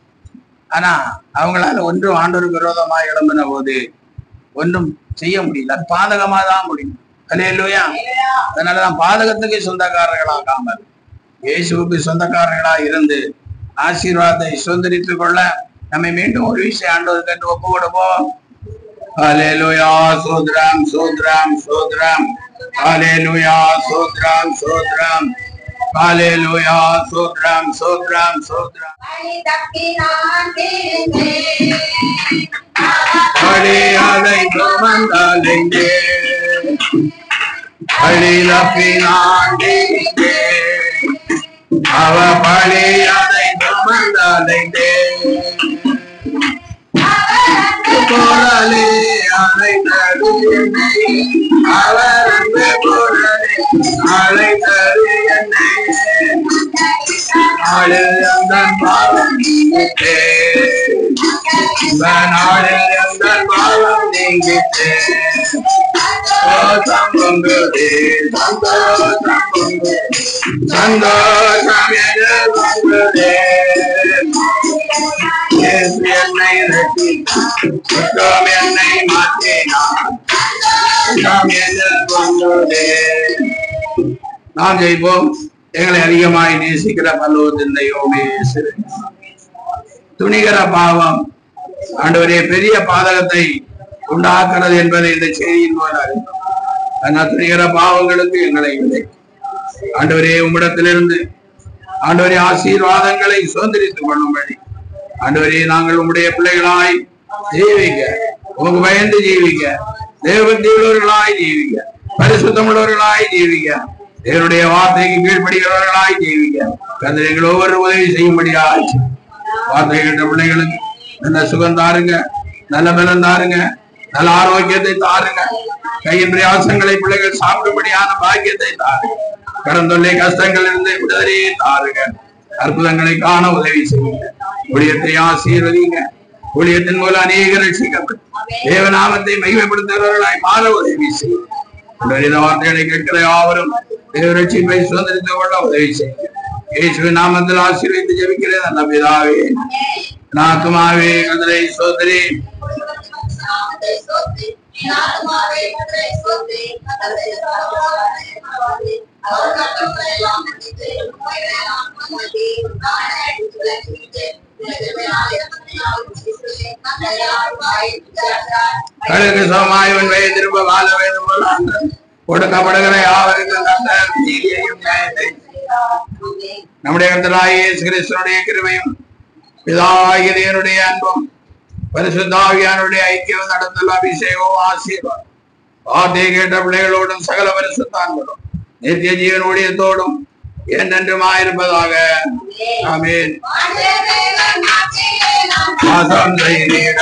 Speaker 1: ஆனா அவங்களால ஒன்றும் ஆண்டவருக்கு விரோதமாக எழும்பின போது ஒன்றும் செய்ய முடியல. அது பாதகமா தான் முடியும். அல்லேலூயா. அதனாலதான் பாதகத்துக்கு சொந்தக்காரர்களாகாமல் இயேசுவுக்கு சொந்தக்காரர்களா இருந்து ஆசீர்வாதத்தை சுதந்திரித்துக் கொள்ள நம்மை மீண்டும் ஒரு விஷயம் ஆண்டவருக்கு என்று ஒப்பு கொடுப்போம். அல்லேலூயா. சோத்ரம் சோத்ரம் சோத்ரம். அல்லேலூயா. சோத்ரம் சோத்ரம். அல்லேலூயா. சோத்ரம் சோத்ரம் சோத்ரம். அதை சுமந்தாலே பழி தப்பினாண்டே, அவ பழி அதை சுமந்தாலே போராளே அழைத்தது என்னை, அவர் அன்பு போராளே அழைத்தது என்னை, நாளில் எந்தன் பாவம் நீங்கிட்டே, நாளில் எந்தன் பாவம் நீங்கிட்டே, சந்தோஷம் பொங்குதே, சந்தோஷம் பொங்குதே, சந்தோஷம் எது பொங்குதே, என்னை ரட்சித்தார், என்னை மாற்றினார், நாம் ஜெயிப்போம். எங்களை அதிகமாய் நேசிக்கிற பரலோகத்தின் தெய்வமே, துணிகர பாவம் ஆண்டவரே பெரிய பாதகத்தை உண்டாக்குறது என்பதை இந்த செய்தியின் மூலம் அறிந்தோம். ஆனால் துணிகர பாவங்களுக்கு எங்களை விலை ஆண்டவரே உம்மிடத்திலிருந்து ஆண்டவரே ஆசீர்வாதங்களை சுதந்திரித்துக் கொள்ளும்படி ஆண்டவரே நாங்கள் உம்முடைய பிள்ளைகளாய் ஜீவிக்க, உமக்கு பயந்து ஜீவிக்க, தேவபக்தி உள்ளவர்களாய் ஜீவிக்க, பரிசுத்தம் உள்ளவர்களாய் ஜீவிக்க, தேவனுடைய வார்த்தைக்கு கீழ்ப்படுகிறவர்களாய் ஜீவிக்க கர்த்தர் ஒவ்வொரு உதவி செய்யும்படியாய் வார்த்தை கேட்ட பிள்ளைகளுக்கு நல்ல சுகம் தாருங்க, நல்ல பலம் தாருங்க, நல்ல ஆரோக்கியத்தை தாருங்க, கையின் பிரயாசங்களை பிள்ளைகள் சாப்பிடும்படியான பாக்கியத்தை தாருங்க, கடந்தொல்லை கஷ்டங்கள் இருந்து விடுதலையை தாருங்க, அற்புதங்களை காண உதவி செய்யுங்க, ஊழியத்தை ஆசீர்வதிங்க, ஊழியத்தின் மூலம் அநேக ரட்சிக்கப்பட்டு தேவநாமத்தை மகிமைப்படுத்துகிறவர்களாய் மாற உதவி செய்யும். வார்த்தைகளை கேட்கிற யாவரும் தேவ ரட்சிப்பை சுதந்திரித்துக் கொள்ள உதவி செய்யுங்க. இயேசுவின் நாமத்தில் ஆசீர்வதித்து ஜெபிக்கிறேன் நல்ல பிதாவே. நாத்துமாவே கர்த்தரை ஸ்தோத்திரி, கடலுக்கு சமமாயவன் வயது திரும்ப வாழ வேண்டும் போல கொடுக்கப்படுகிற யாவருக்கும் நீதியையும் நியாயத்தை நம்முடைய கர்த்தராகிய இயேசு கிறிஸ்துவினுடைய கிருபையும் பிதாவாகிய தேவனுடைய அன்பும் பரிசுத்த ஆவியானுடைய ஐக்கியம் நடந்துள்ள அபிஷேகமும் ஆசீர்வாதம் வார்த்தை கேட்ட பிள்ளைகளோடும் சகல பரிசுத்தான்களும் நித்திய ஜீவன் ஊழியத்தோடும் என்றென்றுமாயிருப்பதாக. ஆமென். வாசம் செய்திட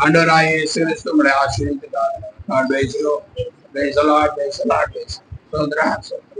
Speaker 1: ஆண்டவராகிய இயேசு கிறிஸ்து உங்களை ஆசீர்வதிக்கிறார். God bless you. Praise the Lord. Praise the Lord. Praise the Lord.